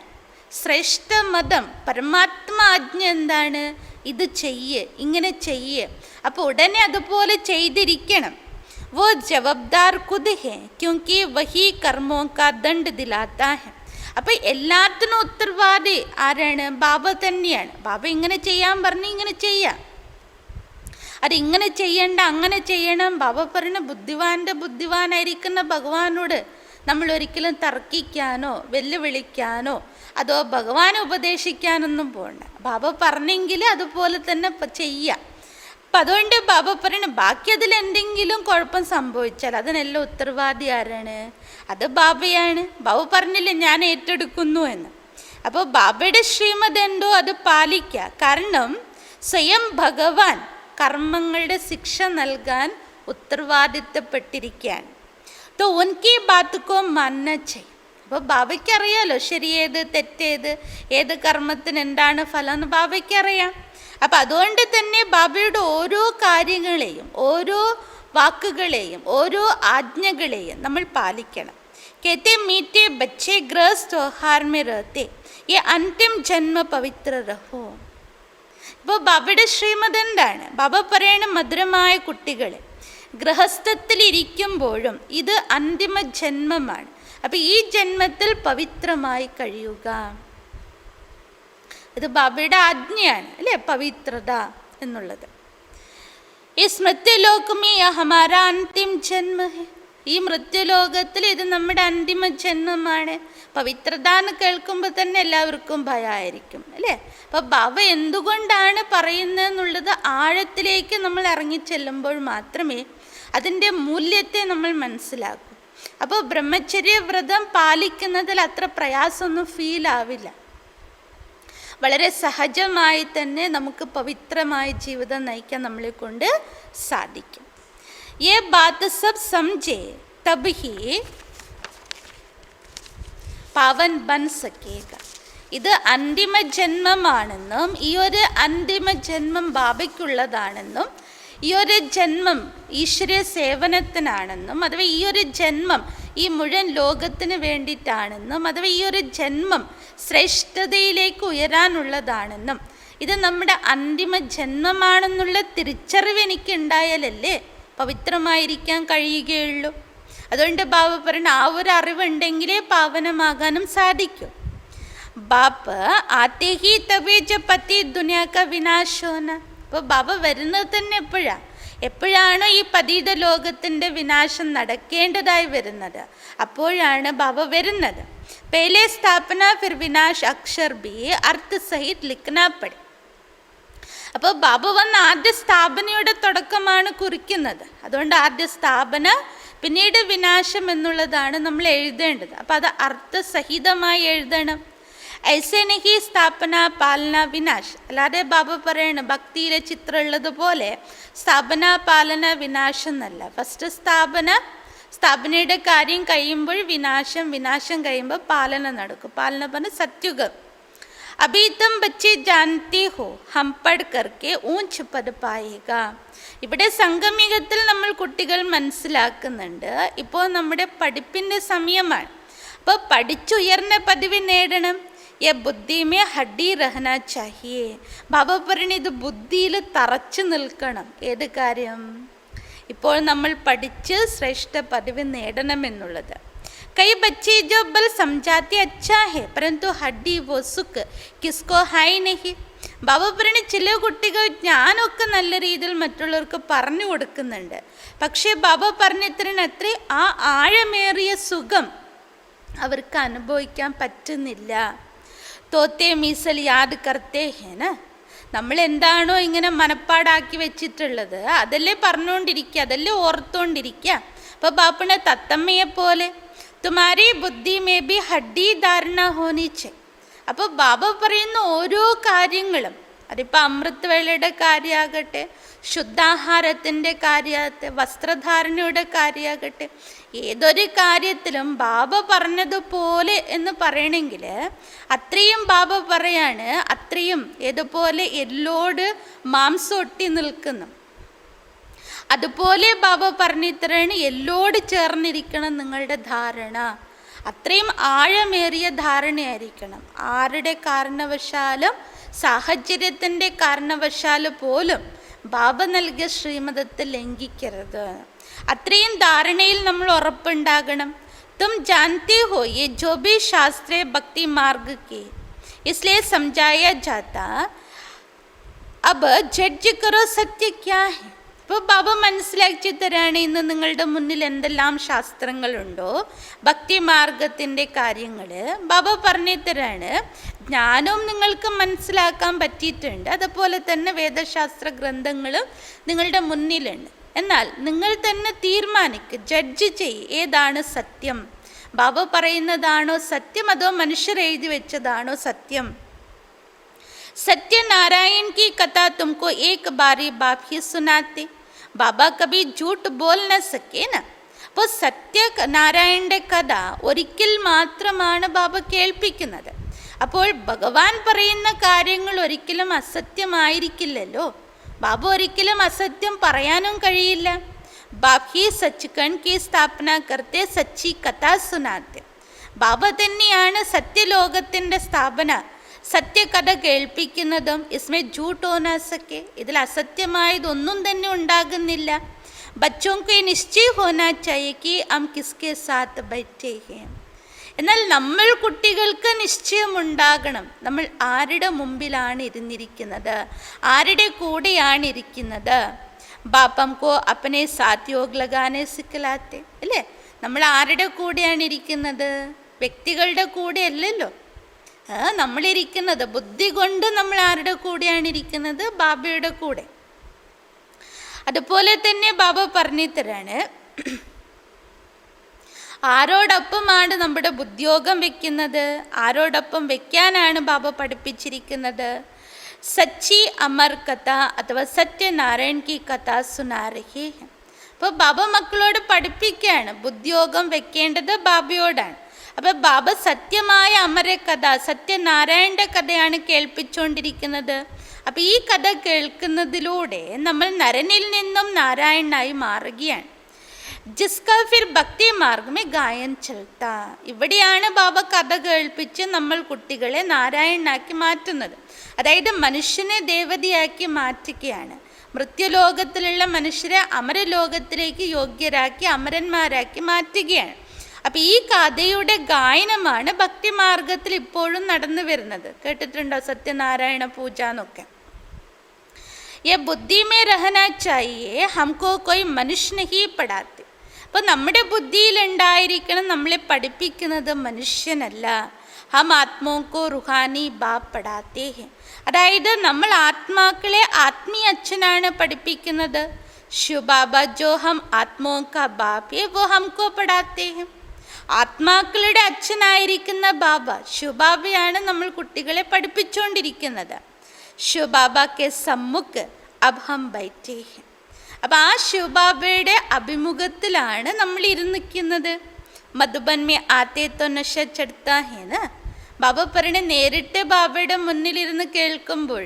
ശ്രേഷ്ഠ മതം പരമാത്മാ ആജ്ഞ എന്താണ്? ഇത് ചെയ്യ്, ഇങ്ങനെ ചെയ്യ്. അപ്പോൾ ഉടനെ അതുപോലെ ചെയ്തിരിക്കണം. वो जवाबदार खुद है क्योंकि वही कर्मों का दंड दिलाता है. അപ്പോൾ എല്ലാത്തിനും ഉത്തരവാദി ആരാണ്? ബാബ തന്നെയാണ്. ബാബ ഇങ്ങനെ ചെയ്യാൻ പറഞ്ഞ് ഇങ്ങനെ ചെയ്യാം, അതിങ്ങനെ ചെയ്യണ്ട അങ്ങനെ ചെയ്യണം. ബാബ പറയുന്ന ബുദ്ധിവാനായിരിക്കുന്ന ഭഗവാനോട് നമ്മൾ ഒരിക്കലും തർക്കിക്കാനോ വെല്ലുവിളിക്കാനോ അതോ ഭഗവാനെ ഉപദേശിക്കാനൊന്നും പോകണ്ട. ബാബ പറഞ്ഞെങ്കിൽ അതുപോലെ തന്നെ ചെയ്യാം. അപ്പം അതുകൊണ്ട് ബാബ പറയണം, ബാക്കി അതിൽ എന്തെങ്കിലും കുഴപ്പം സംഭവിച്ചാൽ അതിനെല്ലാം ഉത്തരവാദി ആരാണ്? അത് ബാബയാണ്. ബാബ പറഞ്ഞില്ലേ ഞാൻ ഏറ്റെടുക്കുന്നു എന്ന്. അപ്പോൾ ബാബയുടെ ശ്രീമത് എന്തോ അത് പാലിക്കുക. കാരണം സ്വയം ഭഗവാൻ കർമ്മങ്ങളുടെ ശിക്ഷ നൽകാൻ ഉത്തരവാദിത്തപ്പെട്ടിരിക്കുകയാണ്. തോ ഉൻകി ബാത്തുക്കോ മാന്ന ചെയ്യും. അപ്പോൾ ബാബയ്ക്ക് അറിയാലോ ശരിയേത് തെറ്റേത്, ഏത് കർമ്മത്തിന് എന്താണ് ഫലം എന്ന് ബാബയ്ക്ക് അറിയാം. അപ്പം അതുകൊണ്ട് തന്നെ ബാബയുടെ ഓരോ കാര്യങ്ങളെയും ഓരോ വാക്കുകളെയും ഓരോ ആജ്ഞകളെയും നമ്മൾ പാലിക്കണം. कहते मीठे बच्चे गृहस्थ त्योहार में रहते, ये अंतिम जन्म पवित्र रहो. ഇപ്പോൾ ബാബയുടെ ശ്രീമത് എന്താണ്? ബാബ പറയണ മധുരമായ കുട്ടികൾ ഗൃഹസ്ഥത്തിലിരിക്കുമ്പോഴും ഇത് അന്തിമ ജന്മമാണ്. അപ്പം ഈ ജന്മത്തിൽ പവിത്രമായി കഴിയുക. ഇത് ബാബയുടെ ആജ്ഞയാണ് അല്ലേ, പവിത്രത എന്നുള്ളത്. ഈ സ്മൃത്യലോകമേ ഹമാര അന്തിം ജന്മ ഹെ. ഈ മൃത്യുലോകത്തിൽ ഇത് നമ്മുടെ അന്തിമ ജന്മമാണ്. പവിത്രത എന്ന് കേൾക്കുമ്പോൾ തന്നെ എല്ലാവർക്കും ഭയമായിരിക്കും അല്ലേ. അപ്പം ബാബ എന്തുകൊണ്ടാണ് പറയുന്നതെന്നുള്ളത് ആഴത്തിലേക്ക് നമ്മൾ ഇറങ്ങിച്ചെല്ലുമ്പോൾ മാത്രമേ അതിൻ്റെ മൂല്യത്തെ നമ്മൾ മനസ്സിലാക്കൂ. അപ്പോൾ ബ്രഹ്മചര്യ വ്രതം പാലിക്കുന്നതിൽ അത്ര പ്രയാസമൊന്നും ഫീൽ ആവില്ല. വളരെ സഹജമായി തന്നെ നമുക്ക് പവിത്രമായ ജീവിതം നയിക്കാൻ നമ്മളെ കൊണ്ട് സാധിക്കും. ये बात सब समझे तब ही पावन बन सकेगा. ഇത് അന്തിമ ജന്മമാണെന്നും ഈ ഒരു അന്തിമ ജന്മം ബാബയ്ക്കുള്ളതാണെന്നും ഈ ഒരു ജന്മം ഈശ്വര സേവനത്തിനാണെന്നും അഥവാ ഈ ഒരു ജന്മം ഈ മുഴുവൻ ലോകത്തിന് വേണ്ടിയിട്ടാണെന്നും അഥവാ ഈ ഒരു ജന്മം ശ്രേഷ്ഠതയിലേക്ക് ഉയരാനുള്ളതാണെന്നും ഇത് നമ്മുടെ അന്തിമ ജന്മമാണെന്നുള്ള തിരിച്ചറിവ് എനിക്ക് ഉണ്ടായാലല്ലേ പവിത്രമായിരിക്കാൻ കഴിയുകയുള്ളൂ. അതുകൊണ്ട് ബാബ പറഞ്ഞ ആ ഒരു അറിവുണ്ടെങ്കിലേ പാവനമാകാനും സാധിക്കും. ബാപ്പ് ആത്തെ ഹി തബേ ജ പതി ദുനിയാക്ക വിനാശോന. അപ്പോൾ ബാബ വരുന്നത് തന്നെ എപ്പോഴാണോ ഈ പതീത ലോകത്തിൻ്റെ വിനാശം നടക്കേണ്ടതായി വരുന്നത് അപ്പോഴാണ് ബാബ വരുന്നത്. പേലെ സ്ഥാപന ഫിർ വിനാശ് അക്ഷർ ബി അർത്ഥ സഹിത് ലിഖ്നാ പടി. അപ്പോൾ ബാബ വന്ന ആദ്യ സ്ഥാപനയുടെ തുടക്കമാണ് കുറിക്കുന്നത്. അതുകൊണ്ട് ആദ്യ സ്ഥാപന പിന്നീട് വിനാശം എന്നുള്ളതാണ് നമ്മൾ എഴുതേണ്ടത്. അപ്പോൾ അത് അർത്ഥസഹിതമായി എഴുതണം. ഐസെ നഹി സ്ഥാപന പാലന വിനാശ്. അല്ലാതെ ബാബ പറയണം ഭക്തിയിലെ ചിത്രം ഉള്ളതുപോലെ സ്ഥാപന പാലന വിനാശം എന്നല്ല. ഫസ്റ്റ് സ്ഥാപനയുടെ കാര്യം കഴിയുമ്പോൾ വിനാശം കഴിയുമ്പോൾ പാലന നടക്കും. പാലന പറഞ്ഞ സത്യുഗം. अभी तुम बच्चे जानते हो हम पढ़ करके ऊंच पद पाएगा. ഇവിടെ സംഗമികത്തിൽ നമ്മൾ കുട്ടികൾ മനസ്സിലാക്കുന്നുണ്ട് ഇപ്പോൾ നമ്മുടെ പഠിപ്പിൻ്റെ സമയമാണ്. അപ്പോൾ പഠിച്ചുയർന്ന പദവി നേടണം. യ ബുദ്ധിമേ ഹഡ്ഡി രഹന ചാഹിയേ. ബാബ പറഞ്ഞ ഇത് ബുദ്ധിയിൽ തറച്ചു നിൽക്കണം. ഏത് കാര്യം? ഇപ്പോൾ നമ്മൾ പഠിച്ച് ശ്രേഷ്ഠ പദവി നേടണമെന്നുള്ളത്. कई बच्चे जो बल समझाते अच्छा है परंतु हड्डी वो सुख किसको है नहीं. ബാബ പറഞ്ഞ ചില കുട്ടികൾ ജ്ഞാനമൊക്കെ നല്ല രീതിയിൽ മറ്റുള്ളവർക്ക് പറഞ്ഞു കൊടുക്കുന്നുണ്ട്. പക്ഷേ ബാബ പറഞ്ഞത്രയും അത്ര ആ ആഴമേറിയ സുഖം അവർക്ക് അനുഭവിക്കാൻ പറ്റുന്നില്ല. തോത്തെ മീസൽ യാദ് കർത്തേ ഹേന. നമ്മൾ എന്താണോ ഇങ്ങനെ മനപ്പാടാക്കി വെച്ചിട്ടുള്ളത് അതല്ലേ പറഞ്ഞുകൊണ്ടിരിക്കുക, അതല്ലേ ഓർത്തുകൊണ്ടിരിക്കുക. അപ്പോൾ ബാപ്പണ തത്തമ്മയെപ്പോലെ തുമാരി ബുദ്ധി മേ ബി ഹഡ്ഡി ധാരണ ഹോനിച്ച്. അപ്പോൾ ബാബ പറയുന്ന ഓരോ കാര്യങ്ങളും അതിപ്പോൾ അമൃത് വേളയുടെ കാര്യമാകട്ടെ, ശുദ്ധാഹാരത്തിൻ്റെ കാര്യമാകട്ടെ, വസ്ത്രധാരണയുടെ കാര്യമാകട്ടെ, ഏതൊരു കാര്യത്തിലും ബാബ പറഞ്ഞതുപോലെ എന്ന് പറയണമെങ്കിൽ അത്രയും ബാബ പറയാണ്, അത്രയും ഏതുപോലെ എല്ലോട് മാംസം ഒട്ടി നിൽക്കുന്നു അതുപോലെ ബാബ പറഞ്ഞിത്രയാണ് എല്ലോട് ചേർന്നിരിക്കണം നിങ്ങളുടെ ധാരണ. അത്രയും ആഴമേറിയ ധാരണയായിരിക്കണം. ആരുടെ കാരണവശാലും സാഹചര്യത്തിൻ്റെ കാരണവശാലും പോലും ബാബ നൽകിയ ശ്രീമതത്തെ ലംഘിക്കരുത്. അത്രയും ധാരണയിൽ നമ്മൾ ഉറപ്പുണ്ടാകണം. തും ജാൻതേ ഹോ യേ ജോ ഭി ശാസ്ത്രീയ ഭക്തി മാർഗ് കെ इसलिए समझाया जाता अब जज करो सत्य क्या है. ഇപ്പോൾ ബാബ മനസ്സിലാക്കി തരാണ് ഇന്ന് നിങ്ങളുടെ മുന്നിൽ എന്തെല്ലാം ശാസ്ത്രങ്ങളുണ്ടോ ഭക്തിമാർഗത്തിൻ്റെ കാര്യങ്ങൾ ബാബ പറഞ്ഞു തരാണ്. ജ്ഞാനവും നിങ്ങൾക്ക് മനസ്സിലാക്കാൻ പറ്റിയിട്ടുണ്ട്, അതുപോലെ തന്നെ വേദശാസ്ത്ര ഗ്രന്ഥങ്ങളും നിങ്ങളുടെ മുന്നിലുണ്ട്. എന്നാൽ നിങ്ങൾ തന്നെ തീരുമാനിക്കുക, ജഡ്ജ് ചെയ്യ് ഏതാണ് സത്യം. ബാബ പറയുന്നതാണോ സത്യം അതോ മനുഷ്യർ എഴുതി വെച്ചതാണോ സത്യം. सत्यनारायण की कथा तुमको एक बारी बाप ही सुनाते, बाबा कभी झूठ बोल न सके ना. അപ്പോൾ സത്യനാരായണൻ്റെ കഥ ഒരിക്കൽ മാത്രമാണ് ബാബ കേൾപ്പിക്കുന്നത്. അപ്പോൾ ഭഗവാൻ പറയുന്ന കാര്യങ്ങൾ ഒരിക്കലും അസത്യമായിരിക്കില്ലല്ലോ. ബാബ ഒരിക്കലും അസത്യം പറയാനും കഴിയില്ല. ബാബ് ഹി സച്ച്ഖണ്ഡ് की स्थापना करते सच्ची कथा सुनाते. ബാബ തന്നെയാണ് സത്യലോകത്തിൻ്റെ സ്ഥാപന, സത്യകഥ കേൾപ്പിക്കുന്നതും. ഇസ്മേ झूठ हो ना सके, ഇതിൽ അസത്യമായതൊന്നും തന്നെ ഉണ്ടാകുന്നില്ല. बच्चों को निश्चय होना चाहिए कि हम किसके साथ बैठे हैं. എന്നാൽ നമ്മൾ കുട്ടികൾക്ക് നിശ്ചയമുണ്ടാകണം നമ്മൾ ആരുടെ മുമ്പിലാണ് ഇരുന്നിരിക്കുന്നത്, ആരുടെ കൂടെയാണ് ഇരിക്കുന്നത്. ബാപ്പംകോ അപ്പനെ സാത്ത് योग लगाने सिखलाते അല്ലേ. നമ്മൾ ആരുടെ കൂടെയാണ് ഇരിക്കുന്നത്? വ്യക്തികളുടെ കൂടെ അല്ലല്ലോ നമ്മളിരിക്കുന്നത്. ബുദ്ധി കൊണ്ട് നമ്മൾ ആരുടെ കൂടെയാണ് ഇരിക്കുന്നത്? ബാബയുടെ കൂടെ. അതുപോലെ തന്നെ ബാബ പറഞ്ഞു തരാണ് ആരോടൊപ്പമാണ് നമ്മുടെ ബുദ്ധിയോഗം വെക്കുന്നത്, ആരോടൊപ്പം വെക്കാനാണ് ബാബ പഠിപ്പിച്ചിരിക്കുന്നത്. സച്ചി അമർ കഥ അഥവാ സത്യനാരായൺ കി കഥ സുനാ രഹേ ഹെ. അപ്പോൾ ബാബ മക്കളോട് പഠിപ്പിക്കുകയാണ് ബുദ്ധിയോഗം വെക്കേണ്ടത് ബാബയോടാണ്. അപ്പം ബാബ സത്യമായ അമരകഥ, സത്യനാരായണൻ്റെ കഥയാണ് കേൾപ്പിച്ചുകൊണ്ടിരിക്കുന്നത്. അപ്പം ഈ കഥ കേൾക്കുന്നതിലൂടെ നമ്മൾ നരനിൽ നിന്നും നാരായണനായി മാറുകയാണ്. ജിസ്കാ ഫിർ ഭക്തി മാർഗമേ ഗായൻ ചൽത്ത. ഇവിടെയാണ് ബാബ കഥ കേൾപ്പിച്ച് നമ്മൾ കുട്ടികളെ നാരായണനാക്കി മാറ്റുന്നത്. അതായത് മനുഷ്യനെ ദേവതയാക്കി മാറ്റുകയാണ്. മൃത്യുലോകത്തിലുള്ള മനുഷ്യരെ അമരലോകത്തിലേക്ക് യോഗ്യരാക്കി അമരന്മാരാക്കി മാറ്റുകയാണ്. അപ്പം ഈ കഥയുടെ ഗായനമാണ് ഭക്തിമാർഗത്തിൽ ഇപ്പോഴും നടന്നു വരുന്നത്. കേട്ടിട്ടുണ്ടോ സത്യനാരായണ പൂജ എന്നൊക്കെ? ये बुद्धि में रहना चाहिए, हमको कोई मनुष्य नहीं पढ़ाते. അപ്പോൾ നമ്മുടെ ബുദ്ധിയിലുണ്ടായിരിക്കണം നമ്മളെ പഠിപ്പിക്കുന്നത് മനുഷ്യനല്ല. ഹം ആത്മാക്കോ റുഹാനി ബാപ്പ് പഠാത്തേ ഹെ. അതായത് നമ്മൾ ആത്മാക്കളെ ആത്മീയ അച്ഛനാണ് പഠിപ്പിക്കുന്നത്. ശിവബാബ ജോ ഹം ആത്മാओं का बाप है वो हमको पढ़ाते हैं. ആത്മാക്കളുടെ അച്ഛനായിരിക്കുന്ന ബാബ ശിവബാബയാണ് നമ്മൾ കുട്ടികളെ പഠിപ്പിച്ചുകൊണ്ടിരിക്കുന്നത്. ശിവബാബാക്കെ സമ്മുഖ് അബ് ഹം ബൈഠേ ഹെ. അപ്പം ആ ശിവബാബയുടെ അഭിമുഖത്തിലാണ് നമ്മൾ ഇരുന്നിരിക്കുന്നത്. മധുബൻ മേ ആത്തേ തോ നശ ചടുത്താ ഹേന്ന് ബാബ പറയണ. നേരിട്ട് ബാബയുടെ മുന്നിലിരുന്ന് കേൾക്കുമ്പോൾ,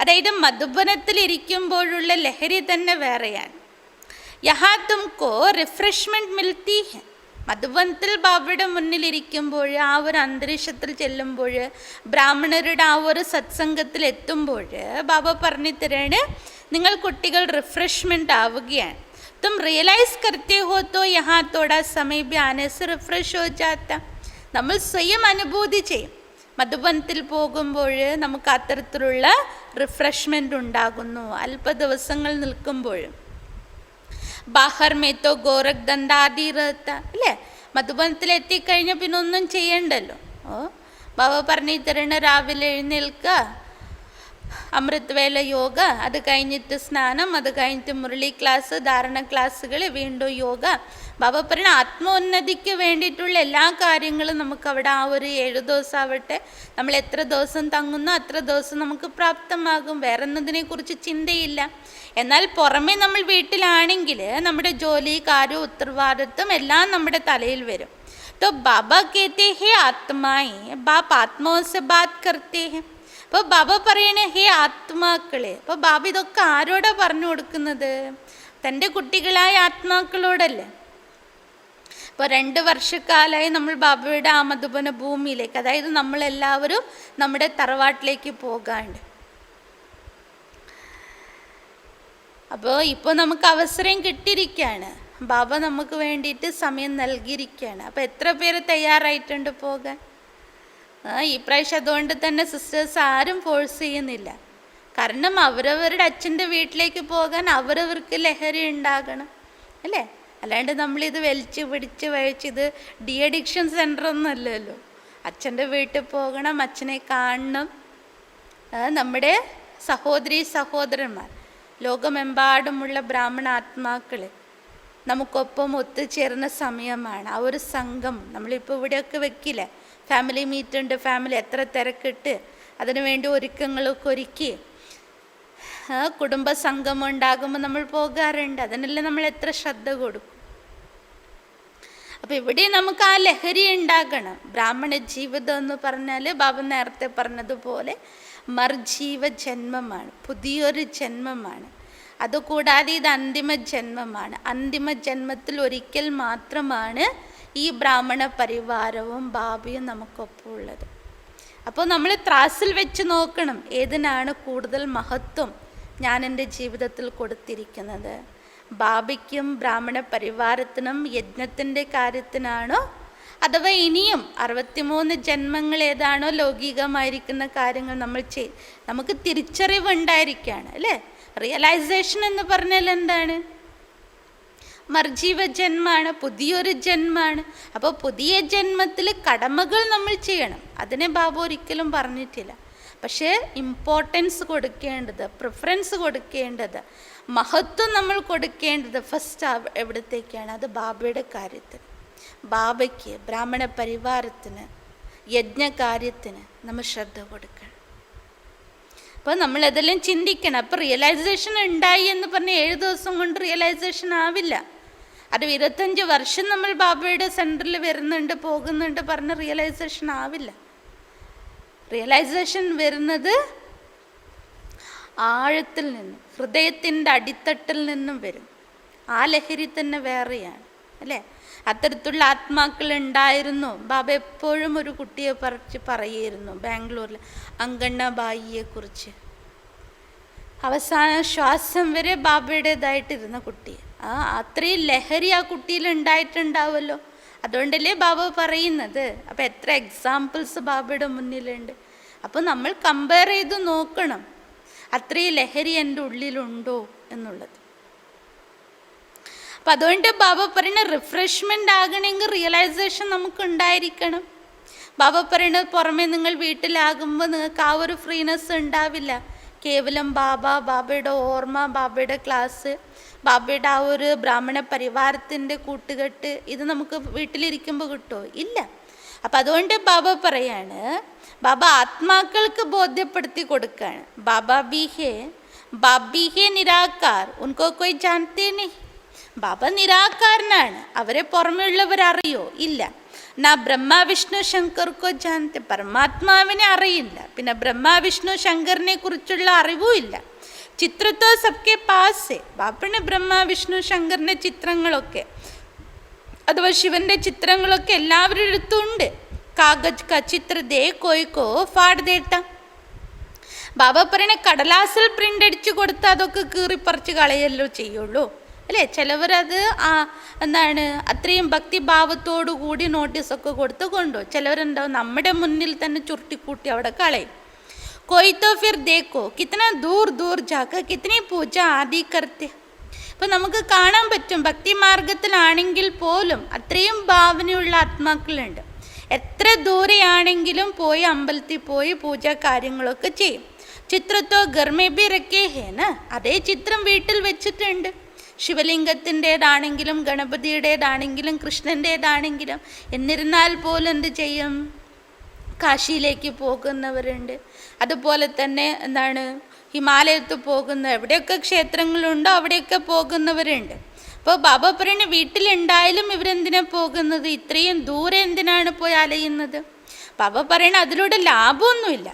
അതായത് മധുബനത്തിൽ ഇരിക്കുമ്പോഴുള്ള ലഹരി തന്നെ വേറെയാണ്. യഹാ തുംകോ റിഫ്രഷ്മെൻറ്റ് മിൽത്തി ഹെ. മധുബനത്തിൽ ബാബയുടെ മുന്നിലിരിക്കുമ്പോൾ, ആ ഒരു അന്തരീക്ഷത്തിൽ ചെല്ലുമ്പോൾ, ബ്രാഹ്മണരുടെ ആ ഒരു സത്സംഗത്തിൽ എത്തുമ്പോൾ ബാബ പറഞ്ഞു തരാണ്, നിങ്ങൾ കുട്ടികൾ റിഫ്രഷ്മെൻ്റ് ആവുകയാണ്. തും റിയലൈസ് കർത്തേ ഹോ തോ യഹാ തോടാ സമയ ബി ആനെ സെ റിഫ്രഷ് ഹോ ജാത്ത. നമ്മൾ സ്വയം അനുഭൂതി ചെയ്യും. മധുബനത്തിൽ പോകുമ്പോൾ നമുക്ക് അത്തരത്തിലുള്ള റിഫ്രഷ്മെൻ്റ് ഉണ്ടാകുന്നു. അല്പ ദിവസങ്ങൾ നിൽക്കുമ്പോഴും ബാഹർ മേത്തോ ഗോരഖ് ദണ്ഡാദി റഹത്ത അല്ലേ? മധുബനത്തിൽ എത്തിക്കഴിഞ്ഞാൽ പിന്നെ ഒന്നും ചെയ്യണ്ടല്ലോ. ബാബ പറഞ്ഞു തരണ, രാവിലെ എഴുന്നേൽക്കുക, അമൃത് വേല യോഗ, അത് കഴിഞ്ഞിട്ട് സ്നാനം, അത് കഴിഞ്ഞിട്ട് മുരളി ക്ലാസ്, ധാരണ ക്ലാസ്സുകൾ, വീണ്ടും യോഗ. ബാബ പറഞ്ഞ ആത്മോന്നതിക്ക് വേണ്ടിയിട്ടുള്ള എല്ലാ കാര്യങ്ങളും നമുക്കവിടെ ആ ഒരു 7 ദിവസം ആവട്ടെ, നമ്മൾ എത്ര ദിവസം തങ്ങുന്നോ അത്ര ദിവസം നമുക്ക് പ്രാപ്തമാകും. വേറെ ഒന്നതിനെക്കുറിച്ച് ചിന്തയില്ല. എന്നാൽ പുറമെ നമ്മൾ വീട്ടിലാണെങ്കിൽ നമ്മുടെ ജോലി, കാര്യം, ഉത്തരവാദിത്വം എല്ലാം നമ്മുടെ തലയിൽ വരും. तो बाबा कहते हैं आत्माएं, बाप आत्माओं से बात करते हैं. അപ്പോൾ ബാബ പറയണേ, ഹേ ആത്മാക്കളെ. അപ്പോൾ ബാബ ഇതൊക്കെ ആരോടാ പറഞ്ഞു കൊടുക്കുന്നത്? തൻ്റെ കുട്ടികളായ ആത്മാക്കളോടല്ലേ. ഇപ്പോൾ 2 വർഷക്കാലമായി നമ്മൾ ബാബയുടെ ആ മധുബന ഭൂമിയിലേക്ക്, അതായത് നമ്മളെല്ലാവരും നമ്മുടെ തറവാട്ടിലേക്ക് പോകാണ്ട്. അപ്പോൾ ഇപ്പോൾ നമുക്ക് അവസരം കിട്ടിയിരിക്കുകയാണ്. ബാബ നമുക്ക് വേണ്ടിയിട്ട് സമയം നൽകിയിരിക്കുകയാണ്. അപ്പോൾ എത്ര പേര് തയ്യാറായിട്ടുണ്ട് പോകാൻ? ഈ പ്രാവശ്യം അതുകൊണ്ട് തന്നെ സിസ്റ്റേഴ്സ് ആരും ഫോഴ്സ് ചെയ്യുന്നില്ല. കാരണം അവരവരുടെ അച്ഛൻ്റെ വീട്ടിലേക്ക് പോകാൻ അവരവർക്ക് ലഹരി ഉണ്ടാകണം അല്ലേ? അല്ലാണ്ട് നമ്മളിത് വലിച്ച് പിടിച്ച് വഴിച്ചിത് ഡി അഡിക്ഷൻ സെൻ്റർ ഒന്നും അല്ലല്ലോ. അച്ഛൻ്റെ വീട്ടിൽ പോകണം, അച്ഛനെ കാണണം. നമ്മുടെ സഹോദരി സഹോദരന്മാർ, ലോകമെമ്പാടുമുള്ള ബ്രാഹ്മണ ആത്മാക്കൾ നമുക്കൊപ്പം ഒത്തുചേർന്ന സമയമാണ്. ആ ഒരു സംഘം നമ്മളിപ്പോൾ ഇവിടെയൊക്കെ വെക്കില്ലേ, ഫാമിലി മീറ്റ് ഉണ്ട്, ഫാമിലി എത്ര തിരക്കിട്ട് അതിനുവേണ്ടി ഒരുക്കങ്ങളൊക്കെ ഒരുക്കി കുടുംബ സംഗമം ഉണ്ടാകുമ്പോൾ നമ്മൾ പോകാറുണ്ട്. അതിനെല്ലാം നമ്മൾ എത്ര ശ്രദ്ധ കൊടുക്കും. അപ്പോൾ ഇവിടെ നമുക്ക് ആ ലഹരി ഉണ്ടാകണം. ബ്രാഹ്മണ ജീവിതം എന്ന് പറഞ്ഞാൽ ബാബ നേരത്തെ പറഞ്ഞതുപോലെ മർജീവ ജന്മമാണ്, പുതിയൊരു ജന്മമാണ്. അതുകൂടാതെ ഇത് അന്തിമ ജന്മമാണ്. അന്തിമ ജന്മത്തിൽ ഒരിക്കൽ മാത്രമാണ് ഈ ബ്രാഹ്മണ പരിവാരവും ബാബയും നമുക്കൊപ്പം ഉള്ളത്. അപ്പോൾ നമ്മൾ ത്രാസിൽ വെച്ച് നോക്കണം, ഏതിനാണ് കൂടുതൽ മഹത്വം ഞാൻ എൻ്റെ ജീവിതത്തിൽ കൊടുത്തിരിക്കുന്നത്? ബാബയ്ക്കും ബ്രാഹ്മണ പരിവാരത്തിനും യജ്ഞത്തിൻ്റെ കാര്യത്തിനാണോ, അഥവാ ഇനിയും 63 ജന്മങ്ങൾ ഏതാണോ ലൗകികമായിരിക്കുന്ന കാര്യങ്ങൾ നമ്മൾ നമുക്ക് തിരിച്ചറിവ് ഉണ്ടായിരിക്കുകയാണ് അല്ലേ? റിയലൈസേഷൻ എന്ന് പറഞ്ഞാൽ എന്താണ്? മർജീവ ജന്മാണ്, പുതിയൊരു ജന്മാണ്. അപ്പോൾ പുതിയ ജന്മത്തിൽ കടമകൾ നമ്മൾ ചെയ്യണം. അതിനെ ബാബു ഒരിക്കലും പറഞ്ഞിട്ടില്ല. പക്ഷേ ഇമ്പോർട്ടൻസ് കൊടുക്കേണ്ടത്, പ്രിഫറൻസ് കൊടുക്കേണ്ടത്, മഹത്വം നമ്മൾ കൊടുക്കേണ്ടത് ഫസ്റ്റ് എവിടത്തേക്കാണ്? അത് ബാബയുടെ കാര്യത്തിന്, ബാബയ്ക്ക്, ബ്രാഹ്മണ പരിവാരത്തിന്, യജ്ഞകാര്യത്തിന് നമ്മൾ ശ്രദ്ധ കൊടുക്കണം. അപ്പോൾ നമ്മളതെല്ലാം ചിന്തിക്കണം. അപ്പോൾ റിയലൈസേഷൻ ഉണ്ടായി എന്ന് പറഞ്ഞാൽ 7 ദിവസം കൊണ്ട് റിയലൈസേഷൻ ആവില്ല. അത് 25 വർഷം നമ്മൾ ബാബയുടെ സെൻറ്ററിൽ വരുന്നുണ്ട് പോകുന്നുണ്ട് പറഞ്ഞ് റിയലൈസേഷൻ ആവില്ല. റിയലൈസേഷൻ വരുന്നത് ആഴത്തിൽ നിന്നും, ഹൃദയത്തിൻ്റെ അടിത്തട്ടിൽ നിന്നും വരും. ആ ലഹരി തന്നെ വേറെയാണ് അല്ലേ. അത്തരത്തിലുള്ള ആത്മാക്കൾ ഉണ്ടായിരുന്നു. ബാബ എപ്പോഴും ഒരു കുട്ടിയെ പറയുമായിരുന്നു ബാംഗ്ലൂരിൽ, അങ്കണ്ണബായിയെക്കുറിച്ച്. അവസാന ശ്വാസം വരെ ബാബയുടേതായിട്ടിരുന്ന കുട്ടി. അത്രയും ലഹരി ആ കുട്ടിയിൽ ഉണ്ടായിട്ടുണ്ടാവുമല്ലോ. അതുകൊണ്ടല്ലേ ബാബ പറയുന്നത്. അപ്പം എത്ര എക്സാമ്പിൾസ് ബാബയുടെ മുന്നിലുണ്ട്. അപ്പോൾ നമ്മൾ കമ്പയർ ചെയ്ത് നോക്കണം അത്രയും ലഹരി എൻ്റെ ഉള്ളിലുണ്ടോ എന്നുള്ളത്. അപ്പം അതുകൊണ്ട് ബാബ പറയുന്ന റിഫ്രഷ്മെൻ്റ് ആകണമെങ്കിൽ റിയലൈസേഷൻ നമുക്ക് ഉണ്ടായിരിക്കണം. ബാബ പറയുന്നത് പുറമേ നിങ്ങൾ വീട്ടിലാകുമ്പോൾ നിങ്ങൾക്ക് ആ ഒരു ഫ്രീനെസ് ഉണ്ടാവില്ല. കേവലം ബാബയുടെ ഓർമ്മ, ബാബയുടെ ക്ലാസ്, ബാബയുടെ ആ ഒരു ബ്രാഹ്മണ പരിവാരത്തിൻ്റെ കൂട്ടുകെട്ട്, ഇത് നമുക്ക് വീട്ടിലിരിക്കുമ്പോൾ കിട്ടുമോ? ഇല്ല. അപ്പം അതുകൊണ്ട് ബാബ പറയാണ്, ബാബ ആത്മാക്കൾക്ക് ബോധ്യപ്പെടുത്തി കൊടുക്കുകയാണ്. ബാബി ഹേ നിരാകാർ ഉൻകോ കോയി ജാനത്തെ നഹീ. ബാബ നിരാകാരനാണ്. അവരെ പുറമെയുള്ളവരറിയോ? ഇല്ല. നാ ബ്രഹ്മ വിഷ്ണു ശങ്കർക്കോ ജാനത്തെ. പരമാത്മാവിനെ അറിയില്ല. പിന്നെ ബ്രഹ്മ വിഷ്ണു ശങ്കറിനെ കുറിച്ചുള്ള അറിവും ഇല്ല. ചിത്രത്തോ സബ്കെ പാസ്. ബാപ്പന് ബ്രഹ്മ വിഷ്ണു ശങ്കറിൻ്റെ ചിത്രങ്ങളൊക്കെ അഥവാ ശിവന്റെ ചിത്രങ്ങളൊക്കെ എല്ലാവരുടെ അടുത്തുണ്ട്. കാഗജ് ക ചിത്ര ദേ കോയ്ക്കോ ഫാഡ് ദേട്ട. ബാബ പറയണ കടലാസിൽ പ്രിൻ്റ് അടിച്ചു കൊടുത്താൽ അതൊക്കെ കീറിപ്പറിച്ച് കളയല്ലോ ചെയ്യുള്ളൂ അല്ലേ. ചിലവരത് എന്താണ് അത്രയും ഭക്തിഭാവത്തോടു കൂടി നോട്ടീസൊക്കെ കൊടുത്ത് കൊണ്ടുപോകും. ചിലവരുണ്ടാവും നമ്മുടെ മുന്നിൽ തന്നെ ചുരുട്ടിക്കൂട്ടി അവിടെ കളയും. कोई तो फिर देखो कितना दूर दूर जाकर कितनी पूजा आदि करते. ഇപ്പം നമുക്ക് കാണാൻ പറ്റും ഭക്തിമാർഗത്തിലാണെങ്കിൽ പോലും അത്രയും ഭാവനയുള്ള ആത്മാക്കളുണ്ട്. എത്ര ദൂരെയാണെങ്കിലും പോയി അമ്പലത്തിൽ പോയി പൂജ കാര്യങ്ങളൊക്കെ ചെയ്യും. ചിത്രത്തോ ഗർമേ ബി രക്കേ ഹേന. അതേ ചിത്രം വീട്ടിൽ വെച്ചിട്ടുണ്ട്. ശിവലിംഗത്തിൻ്റേതാണെങ്കിലും ഗണപതിയുടേതാണെങ്കിലും കൃഷ്ണൻ്റേതാണെങ്കിലും. എന്നിരുന്നാൽ പോലും എന്ത് ചെയ്യും? കാശിയിലേക്ക് പോകുന്നവരുണ്ട്. അതുപോലെ തന്നെ എന്താണ് ഹിമാലയത്ത് പോകുന്ന എവിടെയൊക്കെ ക്ഷേത്രങ്ങളുണ്ടോ അവിടെയൊക്കെ പോകുന്നവരുണ്ട്. അപ്പോൾ ബാബ പറയുന്ന വീട്ടിലുണ്ടായാലും ഇവരെന്തിനാ പോകുന്നത്? ഇത്രയും ദൂരെ എന്തിനാണ് പോയി അലയുന്നത്? ബാബ പറയണ അതിലൂടെ ലാഭമൊന്നുമില്ല.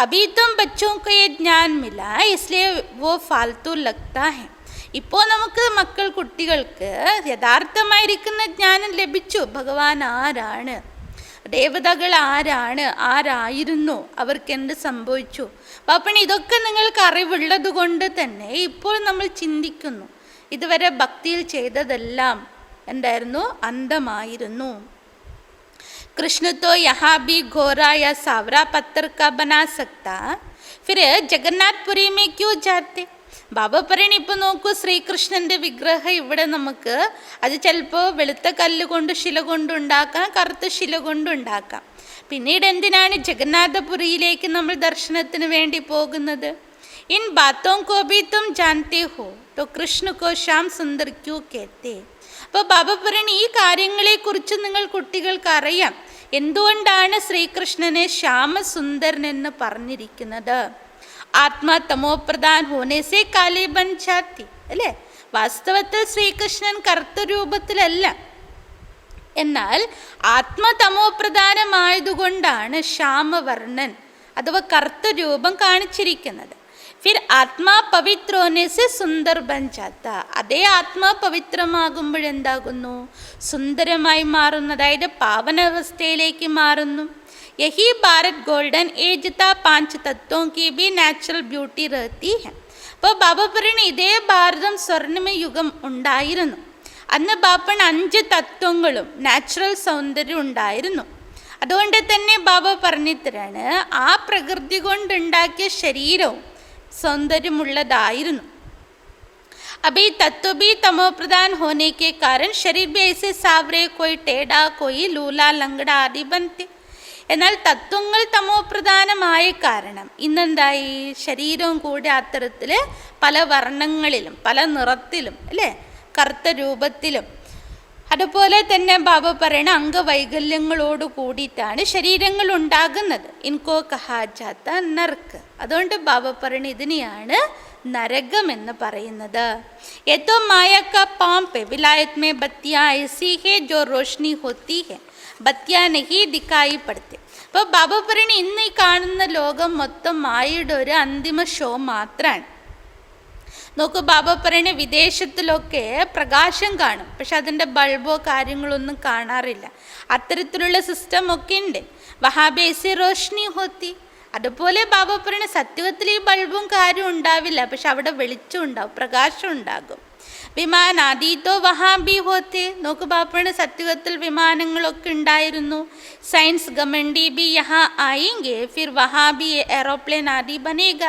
അബീത്തും ബച്ചോക്ക് ജ്ഞാൻ മില ഇസ്ലിയെ വോ ഫാൽത്തു ലഗ്താ ഹെ. ഇപ്പോൾ നമുക്ക് കുട്ടികൾക്ക് യഥാർത്ഥമായിരിക്കുന്ന ജ്ഞാനം ലഭിച്ചു. ഭഗവാൻ ആരാണ്, ദേവതകൾ ആരായിരുന്നു, അവർക്ക് എന്ത് സംഭവിച്ചു. പാപ്പണി ഇതൊക്കെ നിങ്ങൾക്ക് അറിവുള്ളത് കൊണ്ട് തന്നെ ഇപ്പോൾ നമ്മൾ ചിന്തിക്കുന്നു ഇതുവരെ ഭക്തിയിൽ ചെയ്തതെല്ലാം എന്തായിരുന്നു? അന്ധമായിരുന്നു. കൃഷ്ണത്തോ യഹാ ബി ഘോരാ യാ സാവ്രാ പത്തർ കാ ബനാ സക്താ ഫിർ ജഗന്നാഥ്പുരി മേ ക്യൂ ജാത്തെ. ബാബ പറയണ ഇപ്പം നോക്കൂ, ശ്രീകൃഷ്ണൻ്റെ വിഗ്രഹം ഇവിടെ നമുക്ക് അത് ചിലപ്പോൾ വെളുത്ത കല്ല് കൊണ്ട് ശില കൊണ്ടുണ്ടാക്കാം, കറുത്ത ശില കൊണ്ടുണ്ടാക്കാം. പിന്നീട് എന്തിനാണ് ജഗന്നാഥപുരിയിലേക്ക് നമ്മൾ ദർശനത്തിന് വേണ്ടി പോകുന്നത്? ഇൻ ബാത്തോം കോ ഭി തും ജാനത്തെ ഹോ തോ കൃഷ്ണ കോ ശ്യാം സുന്ദർ ക്യൂ കേത്തെ. അപ്പോൾ ബാബ പറയണ ഈ കാര്യങ്ങളെക്കുറിച്ച് നിങ്ങൾ കുട്ടികൾക്ക് അറിയാം. എന്തുകൊണ്ടാണ് ശ്രീകൃഷ്ണനെ ശ്യാമസുന്ദരൻ എന്ന് പറഞ്ഞിരിക്കുന്നത്? ആത്മാ തമോപ്രധാൻ ഹോനേസെ കാലി ബൻ ജാത്തി അല്ലേ. വാസ്തവത്തിൽ ശ്രീകൃഷ്ണൻ കറുത്ത രൂപത്തിലല്ല, എന്നാൽ ആത്മതമോപ്രധാനമായതുകൊണ്ടാണ് ശ്യാമവർണ്ണൻ അഥവാ കറുത്ത രൂപം കാണിച്ചിരിക്കുന്നത്. ഫിർ ആത്മാ പവിത്രോനേസെ സുന്ദർ ബൻ ജാത്ത. അതേ ആത്മാ പവിത്രമാകുമ്പോഴെന്താകുന്നു? സുന്ദരമായി മാറുന്നു, അതായത് പാവനാവസ്ഥയിലേക്ക് മാറുന്നു. यही भारत गोल्डन एज था 5 तत्वों की भी नेचुरल ब्यूटी रहती है. അപ്പോൾ ബാബ പറയണ ഇതേ ഭാരതം സ്വർണ്ണമ യുഗം ഉണ്ടായിരുന്നു. അന്ന് ബാപ്പൺ 5 തത്വങ്ങളും നാച്ചുറൽ സൗന്ദര്യം ഉണ്ടായിരുന്നു. അതുകൊണ്ട് തന്നെ ബാബ പറഞ്ഞിത്തരാണ് ആ പ്രകൃതി കൊണ്ടുണ്ടാക്കിയ ശരീരവും സൗന്ദര്യമുള്ളതായിരുന്നു. अभी तत्व भी तमोप्रधान होने के कारण शरीर भी ऐसे सावरे कोई टेढ़ा कोई लूला लंगड़ा आदि बनते. എന്നാൽ തത്വങ്ങൾ തമോപ്രധാനമായ കാരണം ഇന്നെന്തായി? ശരീരവും കൂടി അത്തരത്തിൽ പല വർണ്ണങ്ങളിലും പല നിറത്തിലും അല്ലേ, കറുത്ത രൂപത്തിലും അതുപോലെ തന്നെ ബാബ പറയണ അംഗവൈകല്യങ്ങളോട് കൂടിയിട്ടാണ് ശരീരങ്ങൾ ഉണ്ടാകുന്നത്. ഇൻകോ കഹാജാത്ത നർക്ക്. അതുകൊണ്ട് ബാബ പറയണ ഇതിനെയാണ് നരകം എന്ന് പറയുന്നത്. ഏതോ മായക്ക പാമ്പ് വിലായത് മേ ബത്തിയാ ഐസി ഹേ ജോ റോഷ്നി ഹോത്തി ഹേ ബത്തിയാ നഹി ദിക്കായി പടുത്തി. അപ്പോൾ ബാബ പറയണ ഇന്ന് ഈ കാണുന്ന ലോകം മൊത്തം മായയുടെ ഒരു അന്തിമ ഷോ മാത്രമാണ്. നോക്കൂ, ബാബ പറയണ വിദേശത്തിലൊക്കെ പ്രകാശം കാണും, പക്ഷെ അതിൻ്റെ ബൾബോ കാര്യങ്ങളൊന്നും കാണാറില്ല. അത്തരത്തിലുള്ള സിസ്റ്റം ഒക്കെ ഉണ്ട്. വഹാബേസി റോഷ്നി ഹോത്തി. അതുപോലെ ബാബ പറയണ സത്യത്തിൽ ഈ ബൾബും കാര്യവും ഉണ്ടാവില്ല, പക്ഷെ അവിടെ വെളിച്ചം ഉണ്ടാവും, പ്രകാശം ഉണ്ടാകും. വിമാൻ ആദീത്തോ വഹാബി ഹോത്തെ. നോക്കൂ, ബാബ പറയണ സത്യത്തിൽ വിമാനങ്ങളൊക്കെ ഉണ്ടായിരുന്നു. സയൻസ് ഗമൻഡി ബി യഹാ ആയെങ്കിൽ ഫിർ വഹാബി എയറോപ്ലെയിൻ ആദി ബനേഗ.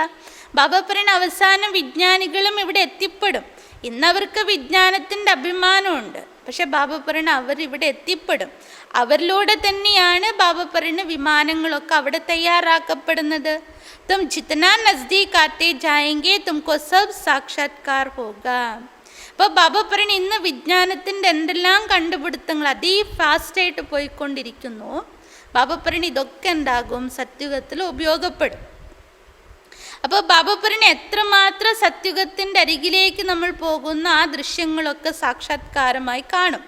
ബാബ പറയണ അവസാനം വിജ്ഞാനികളും ഇവിടെ എത്തിപ്പെടും. ഇന്നവർക്ക് വിജ്ഞാനത്തിൻ്റെ അഭിമാനമുണ്ട്, പക്ഷെ ബാബ പറയണ അവരിവിടെ എത്തിപ്പെടും. അവരിലൂടെ തന്നെയാണ് ബാബ പറയണ വിമാനങ്ങളൊക്കെ അവിടെ തയ്യാറാക്കപ്പെടുന്നത്. തും ജിത്തനാ നസ്ദീക് ആത്തെ ജായെങ്കെ തുംകോ സബ് സാക്ഷാത്കാർ ഹോഗ. അപ്പോൾ ബാബ പറയണ ഇന്ന് വിജ്ഞാനത്തിൻ്റെ എന്തെല്ലാം കണ്ടുപിടുത്തങ്ങൾ ഫാസ്റ്റായിട്ട് പോയിക്കൊണ്ടിരിക്കുന്നു. ബാബ പറയണ ഇതൊക്കെ എന്താകും, സത്യുഗത്തിൽ ഉപയോഗപ്പെടും. അപ്പോൾ ബാബ പറയണ എത്രമാത്രം സത്യുഗത്തിൻ്റെ അരികിലേക്ക് നമ്മൾ പോകുന്ന ആ ദൃശ്യങ്ങളൊക്കെ സാക്ഷാത്കാരമായി കാണും.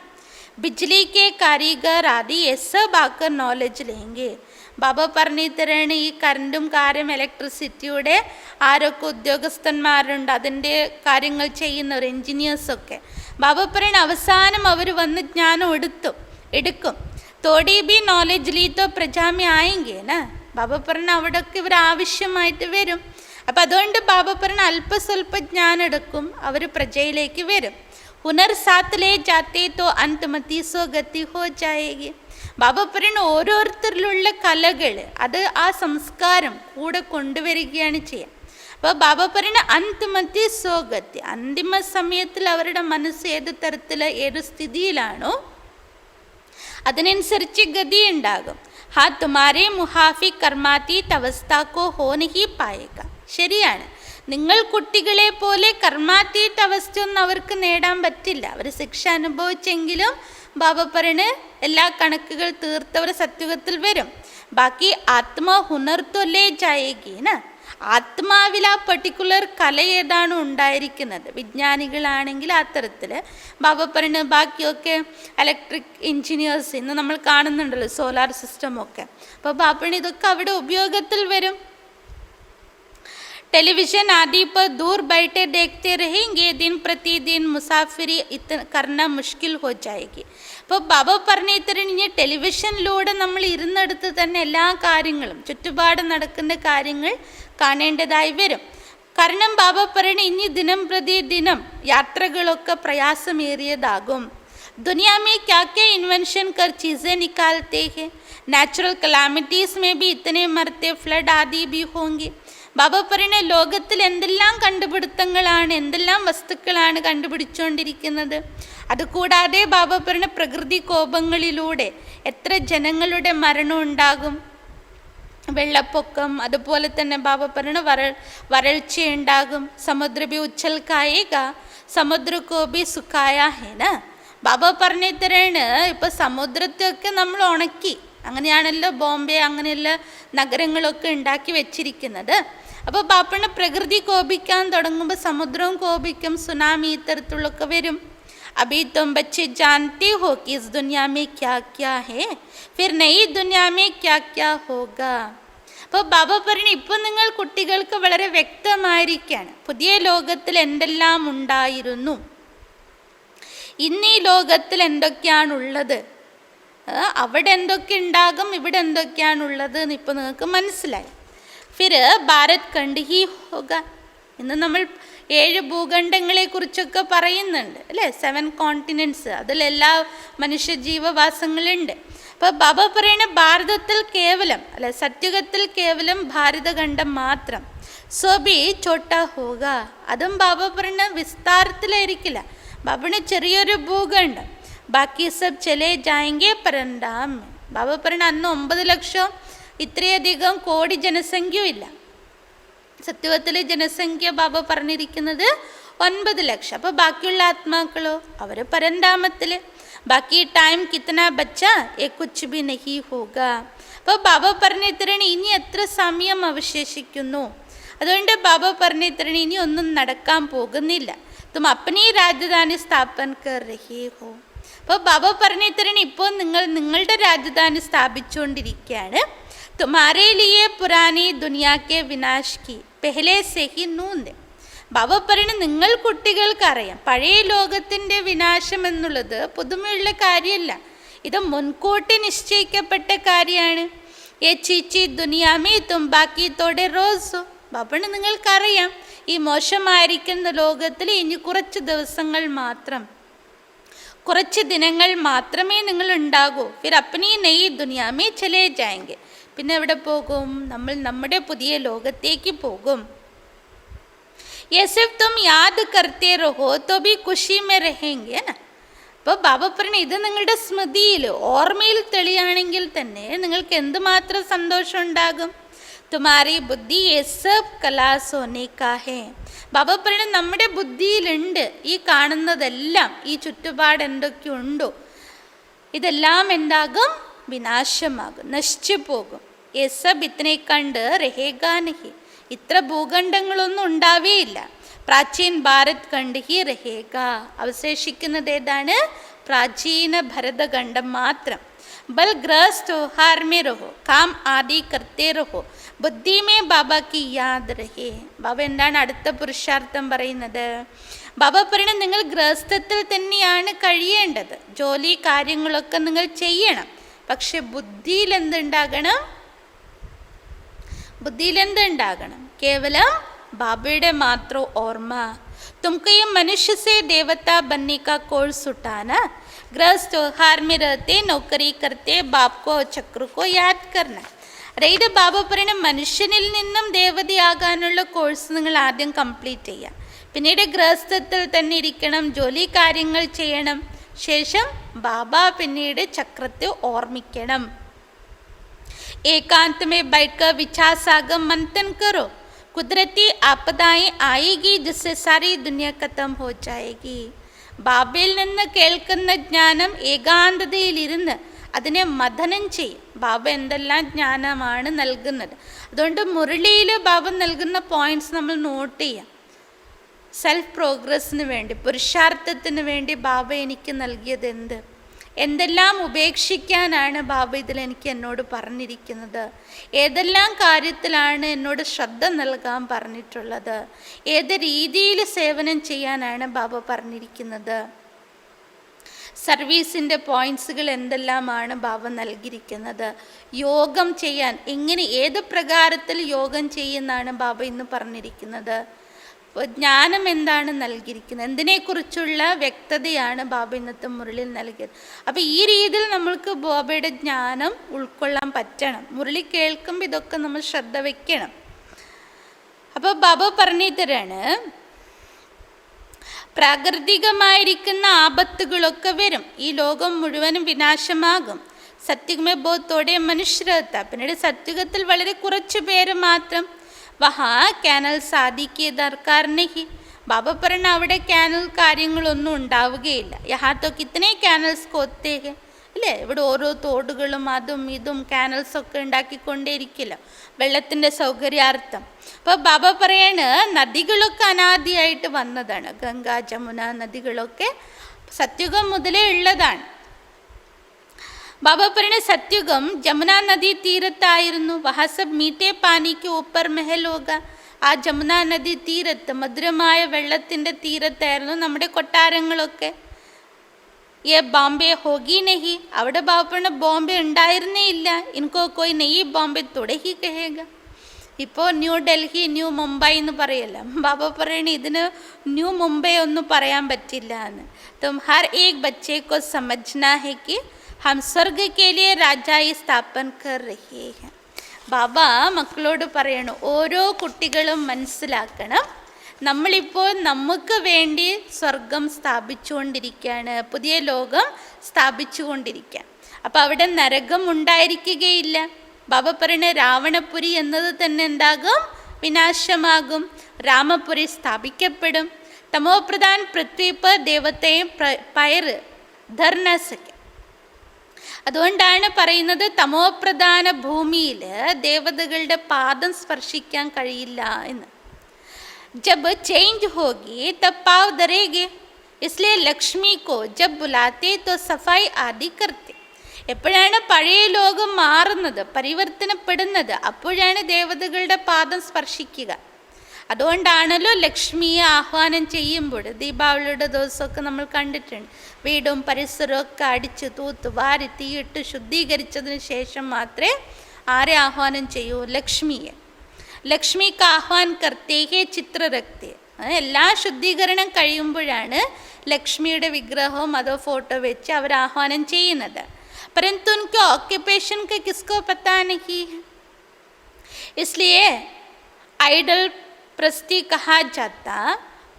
ബിജ്ലി കെ കാരീഗർ ആദി എസബ് ആക്കർ നോളജ് ലേങ്കെ. ബാബ പറഞ്ഞു തരാണ്, ഈ കറണ്ടും കാര്യം ഇലക്ട്രിസിറ്റിയുടെ ആരൊക്കെ ഉദ്യോഗസ്ഥന്മാരുണ്ട്, അതിൻ്റെ കാര്യങ്ങൾ ചെയ്യുന്നവർ, എൻജിനീയേഴ്സൊക്കെ. ബാബ പറയണ അവസാനം അവർ വന്ന് ജ്ഞാനം എടുക്കും. Todi B knowledge ലീത്തോ പ്രജാമി ആയെങ്കേന. ബാബ പറഞ്ഞ അവിടെയൊക്കെ ഇവർ ആവശ്യമായിട്ട് വരും. അപ്പം അതുകൊണ്ട് ബാബ പറഞ്ഞ അല്പസ്വല്പ ജ്ഞാനം എടുക്കും, അവർ പ്രജയിലേക്ക് വരും. ഹുനർ സാത്തിലേ ജാത്തേ തോ അന്തമതി സോ ഗതി ഹോ ജായേഗി. ബാബ പറയുന്ന ഓരോരുത്തരിലുള്ള കലകൾ, അത് ആ സംസ്കാരം കൂടെ കൊണ്ടുവരികയാണ് ചെയ്യുക. അപ്പോൾ ബാബ പറയുന്ന അന്തമതി സോ ഗതി, അന്തിമ സമയത്തിൽ അവരുടെ മനസ്സ് ഏത് തരത്തിൽ ഏത് സ്ഥിതിയിലാണോ അതിനനുസരിച്ച് ഗതി ഉണ്ടാകും. ഹാ തുമാരെ മുഹാഫി കർമാതീത് അവസ്ഥക്കോ ഹോ നഹി പായേഗ. ശരിയാണ്, നിങ്ങൾ കുട്ടികളെ പോലെ കർമാതീത് അവസ്ഥയൊന്നും അവർക്ക് നേടാൻ പറ്റില്ല. അവർ ശിക്ഷ അനുഭവിച്ചെങ്കിലും ബാബ പറയണ് എല്ലാ കണക്കുകൾ തീർത്തവർ സത്യുഗത്തിൽ വരും. ബാക്കി ആത്മാ ഹുനർ തൊല്ലേ ജായേഗീന. ആത്മാവിൽ ആ പർട്ടിക്കുലർ കല ഏതാണ് ഉണ്ടായിരിക്കുന്നത്. വിജ്ഞാനികളാണെങ്കിൽ അത്തരത്തിൽ ബാബ പറയണ ബാക്കിയൊക്കെ ഇലക്ട്രിക് എൻജിനീയേഴ്സ് ഇന്ന് നമ്മൾ കാണുന്നുണ്ടല്ലോ, സോലാർ സിസ്റ്റമൊക്കെ. അപ്പോൾ ബാബ ഇതൊക്കെ അവിടെ ഉപയോഗത്തിൽ വരും. टेलीविज़न आदि पर दूर बैठे देखते रहेंगे, दिन प्रतिदिन मुसाफिरी करना मुश्किल हो जाएगी. അപ്പോൾ ബാബ പറഞ്ഞ ഇനി ടെലിവിഷനിലൂടെ നമ്മൾ ഇരുന്നെടുത്ത് തന്നെ എല്ലാ കാര്യങ്ങളും ചുറ്റുപാട് നടക്കുന്ന കാര്യങ്ങൾ കാണേണ്ടതായി വരും. കാരണം ബാബ പറയണ ഇനി ദിനം പ്രതി ദിനം യാത്രകളൊക്കെ പ്രയാസമേറിയതാകും. दुनिया में क्या क्या इन्वेंशन कर चीज़ें निकालते हैं. नेचुरल कलामिटीज़ में भी इतने मरते, फ्लड आदि भी होंगे. ബാബ പറയുന്ന ലോകത്തിൽ എന്തെല്ലാം കണ്ടുപിടുത്തങ്ങളാണ്, എന്തെല്ലാം വസ്തുക്കളാണ് കണ്ടുപിടിച്ചുകൊണ്ടിരിക്കുന്നത്. അതുകൂടാതെ ബാബ പറയുന്ന പ്രകൃതി കോപങ്ങളിലൂടെ എത്ര ജനങ്ങളുടെ മരണം ഉണ്ടാകും. വെള്ളപ്പൊക്കം, അതുപോലെ തന്നെ ബാബ പറയുന്ന വരൾച്ചയുണ്ടാകും. സമുദ്രബി ഉച്ചൽ കായേക സമുദ്രക്കോബി സുഖായ ഹേന. ബാബ പറഞ്ഞു തരാണ്, ഇപ്പോൾ സമുദ്രത്തെയൊക്കെ നമ്മൾ ഉണക്കി, അങ്ങനെയാണല്ലോ ബോംബെ അങ്ങനെയുള്ള നഗരങ്ങളൊക്കെ ഉണ്ടാക്കി വെച്ചിരിക്കുന്നത്. അപ്പോൾ ബാപ്പണ് പ്രകൃതി കോപിക്കാൻ തുടങ്ങുമ്പോൾ സമുദ്രവും കോപിക്കും, സുനാമി ഇത്തരത്തിലൊക്കെ വരും. अभी तुम बच्चे जानते हो कि इस दुनिया में क्या क्या है, फिर नई दुनिया में क्या क्या होगा. അപ്പോൾ ബാബ പറഞ്ഞു ഇപ്പോൾ നിങ്ങൾ കുട്ടികൾക്ക് വളരെ വ്യക്തമായിരിക്കുകയാണ്, പുതിയ ലോകത്തിൽ എന്തെല്ലാം ഉണ്ടായിരുന്നു, ഇന്ന് ഈ ലോകത്തിൽ എന്തൊക്കെയാണുള്ളത്, അവിടെ എന്തൊക്കെ ഉണ്ടാകും, ഇവിടെ എന്തൊക്കെയാണുള്ളത് എന്ന് ഇപ്പോൾ നിങ്ങൾക്ക് മനസ്സിലായി. ഫിർ ഭാരത് ഖണ്ഡ് ഹി ഹോഗ. ഇന്ന് നമ്മൾ 7 ഭൂഖണ്ഡങ്ങളെക്കുറിച്ചൊക്കെ പറയുന്നുണ്ട് അല്ലേ, 7 കോണ്ടിനെൻറ്റ്സ്, അതിലെല്ലാ മനുഷ്യജീവവാസങ്ങളുണ്ട്. അപ്പോൾ ബാബ പറയുന്ന ഭാരതത്തിൽ കേവലം അല്ലെ, സത്യുഗത്തിൽ കേവലം ഭാരതഖണ്ഡം മാത്രം. സോബി ചോട്ട ഹോഗ. അതും ബാബ പറയുന്ന വിസ്താരത്തിലായിരിക്കില്ല, ബാബന് ചെറിയൊരു ഭൂഖണ്ഡം. ബാക്കി സബ് ചലേ ജായെങ്കെ പരണ്ടാം. ബാബ പറയുന്ന അന്ന് 9 ലക്ഷം ഇത്രയധികം കോടി ജനസംഖ്യയും ഇല്ല. സത്യവത്തിലെ ജനസംഖ്യ ബാബ പറഞ്ഞിരിക്കുന്നത് 9 ലക്ഷം. അപ്പോൾ ബാക്കിയുള്ള ആത്മാക്കളോ അവർ പരന്താമത്തിൽ. ബാക്കി ടൈം കിतना ബച്ചാ ये कुछ भी नहीं होगा. അപ്പോൾ ബാബ പറഞ്ഞു തരണി ഇനി എത്ര സമയം അവശേഷിക്കുന്നു. അതുകൊണ്ട് ബാബ പറഞ്ഞു തരണി ഇനി ഒന്നും നടക്കാൻ പോകുന്നില്ല. തും അപ്നി രാജധാനി സ്ഥാപൻ കർ രഹി ഹോ. അപ്പോൾ ബാബ പറഞ്ഞു തരണി ഇപ്പോൾ നിങ്ങൾ നിങ്ങളുടെ രാജധാനി സ്ഥാപിച്ചുകൊണ്ടിരിക്കുകയാണ്. തുമാരേ ലിയേ പുരാനി ദുനിയാക്കെ വിനാശ് കി പെഹ്ലെ സെ ഹി നൂന്ത്. ബാബ പറയുന്നത് നിങ്ങൾ കുട്ടികൾക്കറിയാം പഴയ ലോകത്തിൻ്റെ വിനാശം എന്നുള്ളത് പുതുമയുള്ള കാര്യമല്ല, ഇത് മുൻകൂട്ടി നിശ്ചയിക്കപ്പെട്ട കാര്യമാണ്. ഏ ചീച്ചി ദുനിയാമേ തും ബാക്കി തോടെ റോസോ. ബാബണ് നിങ്ങൾക്കറിയാം ഈ മോശമായിരിക്കുന്ന ലോകത്തിൽ ഇനി കുറച്ച് ദിവസങ്ങൾ മാത്രം, കുറച്ച് ദിനങ്ങൾ മാത്രമേ നിങ്ങൾ ഉണ്ടാകൂ. ഫിർ അപ്നി നയി ദുനിയാമേ ചലേ ജായെങ്കെ. പിന്നെ എവിടെ പോകും? നമ്മൾ നമ്മുടെ പുതിയ ലോകത്തേക്ക് പോകും. ये सिर्फ तुम याद करते रहो तो भी खुशी में रहेंगे ना. അപ്പോൾ ബാബ പറഞ്ഞു ഇത് നിങ്ങളുടെ സ്മൃതിയിൽ ഓർമ്മയിൽ തെളിയാണെങ്കിൽ തന്നെ നിങ്ങൾക്ക് എന്തുമാത്രം സന്തോഷം ഉണ്ടാകും. തുമാരി ബുദ്ധി ये सब कला सोने का है. ബാബ പറഞ്ഞു നമ്മുടെ ബുദ്ധിയിലുണ്ട് ഈ കാണുന്നതെല്ലാം, ഈ ചുറ്റുപാട് എന്തൊക്കെയുണ്ടോ ഇതെല്ലാം എന്താകും? വിനാശമാകും, നശിച്ചു പോകും. ये सब इतने കണ്ട് रहेगा नहीं. ഇത്ര ഭൂഖണ്ഡങ്ങളൊന്നും ഉണ്ടാവേയില്ല. പ്രാചീൻ ഭാരത് ഖണ്ഡ് ഹി രഹേഗ. അവശേഷിക്കുന്നത് ഏതാണ്? പ്രാചീന ഭരതഖണ്ഡം മാത്രം. ബൽ ഗ്രഹസ്ഥ ത്യോഹാർ മേ രഹോ കാം ആദി കർത്തേ രഹോ ബുദ്ധി മേ ബാബ കി യാദ് രഹേ. ബാബ എന്താണ് അടുത്ത പുരുഷാർത്ഥം പറയുന്നത്? ബാബ പറയുന്നത് നിങ്ങൾ ഗൃഹസ്ഥത്തിൽ തന്നെയാണ് കഴിയേണ്ടത്, ജോലി കാര്യങ്ങളൊക്കെ നിങ്ങൾ ചെയ്യണം. പക്ഷെ ബുദ്ധിയിൽ എന്തുണ്ടാകണം? ബുദ്ധിയിൽ എന്തുണ്ടാകണം? കേവലം ബാബയുടെ മാത്രം ഓർമ്മ. तुमको ये मनुष्य से देवता बनने का कोर्स उठाना, गृहस्थ त्योहार में रहते नौकरी करते बाप को चक्र को याद करना. അതായത് ബാബ പറയുന്ന മനുഷ്യനിൽ നിന്നും ദേവതയാകാനുള്ള കോഴ്സ് നിങ്ങൾ ആദ്യം കംപ്ലീറ്റ് ചെയ്യുക. പിന്നീട് ഗൃഹസ്ഥത്തിൽ തന്നെ ഇരിക്കണം, ജോലി കാര്യങ്ങൾ ചെയ്യണം. ശേഷം ബാബ പിന്നീട് ചക്രത്തെ ഓർമ്മിക്കണം. एकांत में बैठकर विचार सागर मंथन करो. कुदरती आपदाएं आएगी जिससे सारी दुनिया खत्म हो जाएगी. ബാബയിൽ നിന്ന് കേൾക്കുന്ന ജ്ഞാനം ഏകാന്തതയിലിരുന്ന് അതിനെ മഥനം ചെയ്യും. ബാബ എന്തെല്ലാം ജ്ഞാനമാണ് നൽകുന്നത്. അതുകൊണ്ട് മുരളിയിൽ ബാബ നൽകുന്ന പോയിന്റ്സ് നമ്മൾ നോട്ട് ചെയ്യാം. സെൽഫ് പ്രോഗ്രസ്സിന് വേണ്ടി, പുരുഷാർത്ഥത്തിന് വേണ്ടി ബാബ എനിക്ക് നൽകിയത് എന്തെല്ലാം ഉപേക്ഷിക്കാനാണ് ബാബ ഇതിൽ എന്നോട് പറഞ്ഞിരിക്കുന്നത്, ഏതെല്ലാം കാര്യത്തിലാണ് എന്നോട് ശ്രദ്ധ നൽകാൻ പറഞ്ഞിട്ടുള്ളത്, ഏത് രീതിയിൽ സേവനം ചെയ്യാനാണ് ബാബ പറഞ്ഞിരിക്കുന്നത്, സർവീസിൻ്റെ പോയിൻറ്റ്സുകൾ എന്തെല്ലാമാണ് ബാബ നൽകിയിരിക്കുന്നത്, യോഗം ചെയ്യാൻ എങ്ങനെ ഏത് പ്രകാരത്തിൽ യോഗം ചെയ്യുന്നതാണ് ബാബ ഇന്ന് പറഞ്ഞിരിക്കുന്നത്, ജ്ഞാനം എന്താണ് നൽകിയിരിക്കുന്നത്, എന്തിനെക്കുറിച്ചുള്ള വ്യക്തതയാണ് ബാബ ഇന്നത്തെ മുരളിയിൽ നൽകിയത്. അപ്പോൾ ഈ രീതിയിൽ നമ്മൾക്ക് ബാബയുടെ ജ്ഞാനം ഉൾക്കൊള്ളാൻ പറ്റണം. മുരളി കേൾക്കുമ്പോൾ ഇതൊക്കെ നമ്മൾ ശ്രദ്ധ വയ്ക്കണം. അപ്പോൾ ബാബ പറഞ്ഞു തരാണ്, പ്രാകൃതികമായിരിക്കുന്ന ആപത്തുകളൊക്കെ വരും, ഈ ലോകം മുഴുവനും വിനാശമാകും. സത്യുഗമേ ബോധത്തോടെ മനുഷ്യരത്ത, പിന്നീട് സത്യുഗത്തിൽ വളരെ കുറച്ച് പേര് മാത്രം. വഹാ കാനൽ സാധിക്കിയ ദർക്കാർ നഹി. ബാബ പറഞ്ഞ അവിടെ കാനൽ കാര്യങ്ങളൊന്നും ഉണ്ടാവുകയില്ല. യഹാത്തോ കിത്തനെ കാനൽസ് കൊത്തേ അല്ലേ, ഇവിടെ ഓരോ തോടുകളും അതും ഇതും കാനൽസൊക്കെ ഉണ്ടാക്കിക്കൊണ്ടേയിരിക്കില്ല വെള്ളത്തിൻ്റെ സൗകര്യാർത്ഥം. അപ്പോൾ ബാബ പറയാണ് നദികളൊക്കെ അനാദിയായിട്ട് വന്നതാണ്. ഗംഗ ജമുന നദികളൊക്കെ സത്യുഗം മുതലേ ഉള്ളതാണ്. ബാബ പറയുന്ന സത്യുഗം ജമുന നദി തീരത്തായിരുന്നു. വഹാ സബ് മീറ്റേ പാനിക്ക് ഊപ്പർ മെഹൽ ഹോഗ. ആ ജമുന നദി തീരത്ത് മധുരമായ വെള്ളത്തിൻ്റെ തീരത്തായിരുന്നു നമ്മുടെ കൊട്ടാരങ്ങളൊക്കെ. ये बॉम्बे होगी नहीं. അവിടെ ബാബ പറഞ്ഞ ബോംബെ ഉണ്ടായിരുന്നേ ഇല്ല. ഇൻകോ കോയി നെയ് ബോംബെ തുടഹി കഹേഗ. ഇപ്പോൾ ന്യൂ ഡൽഹി ന്യൂ മുംബൈ എന്ന് പറയല്ല. ബാബ പറയണ ഇതിന് ന്യൂ മുംബൈ ഒന്നും പറയാൻ പറ്റില്ല എന്ന്. തും ഹർ ഏക് ബच्चे को समझना है कि हम स्वर्ग के लिए राजाई स्थापन कर रहे हैं. ബാബ മക്കളോട് പറയണു, ഓരോ കുട്ടികളും മനസ്സിലാക്കണം, നമ്മളിപ്പോൾ നമുക്ക് വേണ്ടി സ്വർഗം സ്ഥാപിച്ചുകൊണ്ടിരിക്കുകയാണ്, പുതിയ ലോകം സ്ഥാപിച്ചുകൊണ്ടിരിക്കുകയാണ്. അപ്പോൾ അവിടെ നരകം ഉണ്ടായിരിക്കുകയില്ല. ബാബ പറയുന്ന രാവണപുരി എന്നത് തന്നെ എന്താകും? വിനാശമാകും. രാമപുരി സ്ഥാപിക്കപ്പെടും. തമോപ്രധാൻ പൃഥ്വി പർ ദേവതയും പയർ ധർ ന സക്കെ. അതുകൊണ്ടാണ് പറയുന്നത് തമോപ്രധാന ഭൂമിയിൽ ദേവതകളുടെ പാദം സ്പർശിക്കാൻ കഴിയില്ല എന്ന്. जब चेंज होगी तब पाव धरेगे, इसलिए लक्ष्मी को जब बुलाते तो सफाई आदि करते. എപ്പോഴാണ് പഴയ ലോകം മാറുന്നത്, പരിവർത്തനപ്പെടുന്നത്, അപ്പോഴാണ് ദേവതകളുടെ പാദം സ്പർശിക്കുക. അതുകൊണ്ടാണല്ലോ ലക്ഷ്മിയെ ആഹ്വാനം ചെയ്യുമ്പോൾ ദീപാവലിയുടെ ദിവസമൊക്കെ നമ്മൾ കണ്ടിട്ടുണ്ട്, വീടും പരിസരവും ഒക്കെ അടിച്ച് തൂത്ത് വാരി തീയിട്ട് ശുദ്ധീകരിച്ചതിന് ശേഷം മാത്രമേ ആരെ ആഹ്വാനം ചെയ്യൂ, ലക്ഷ്മിയെ. ലക്ഷ്മിക്ക് ആഹ്വാൻ കർത്തേഹേ ചിത്ര രക്തേ. എല്ലാ ശുദ്ധീകരണം കഴിയുമ്പോഴാണ് ലക്ഷ്മിയുടെ വിഗ്രഹവും അതോ ഫോട്ടോ വെച്ച് അവർ ആഹ്വാനം ചെയ്യുന്നത്. परंतु उनके ऑक्यूपेशन का किसको पता नहीं है, इसलिए आइडल प्रस्ती कहा जाता,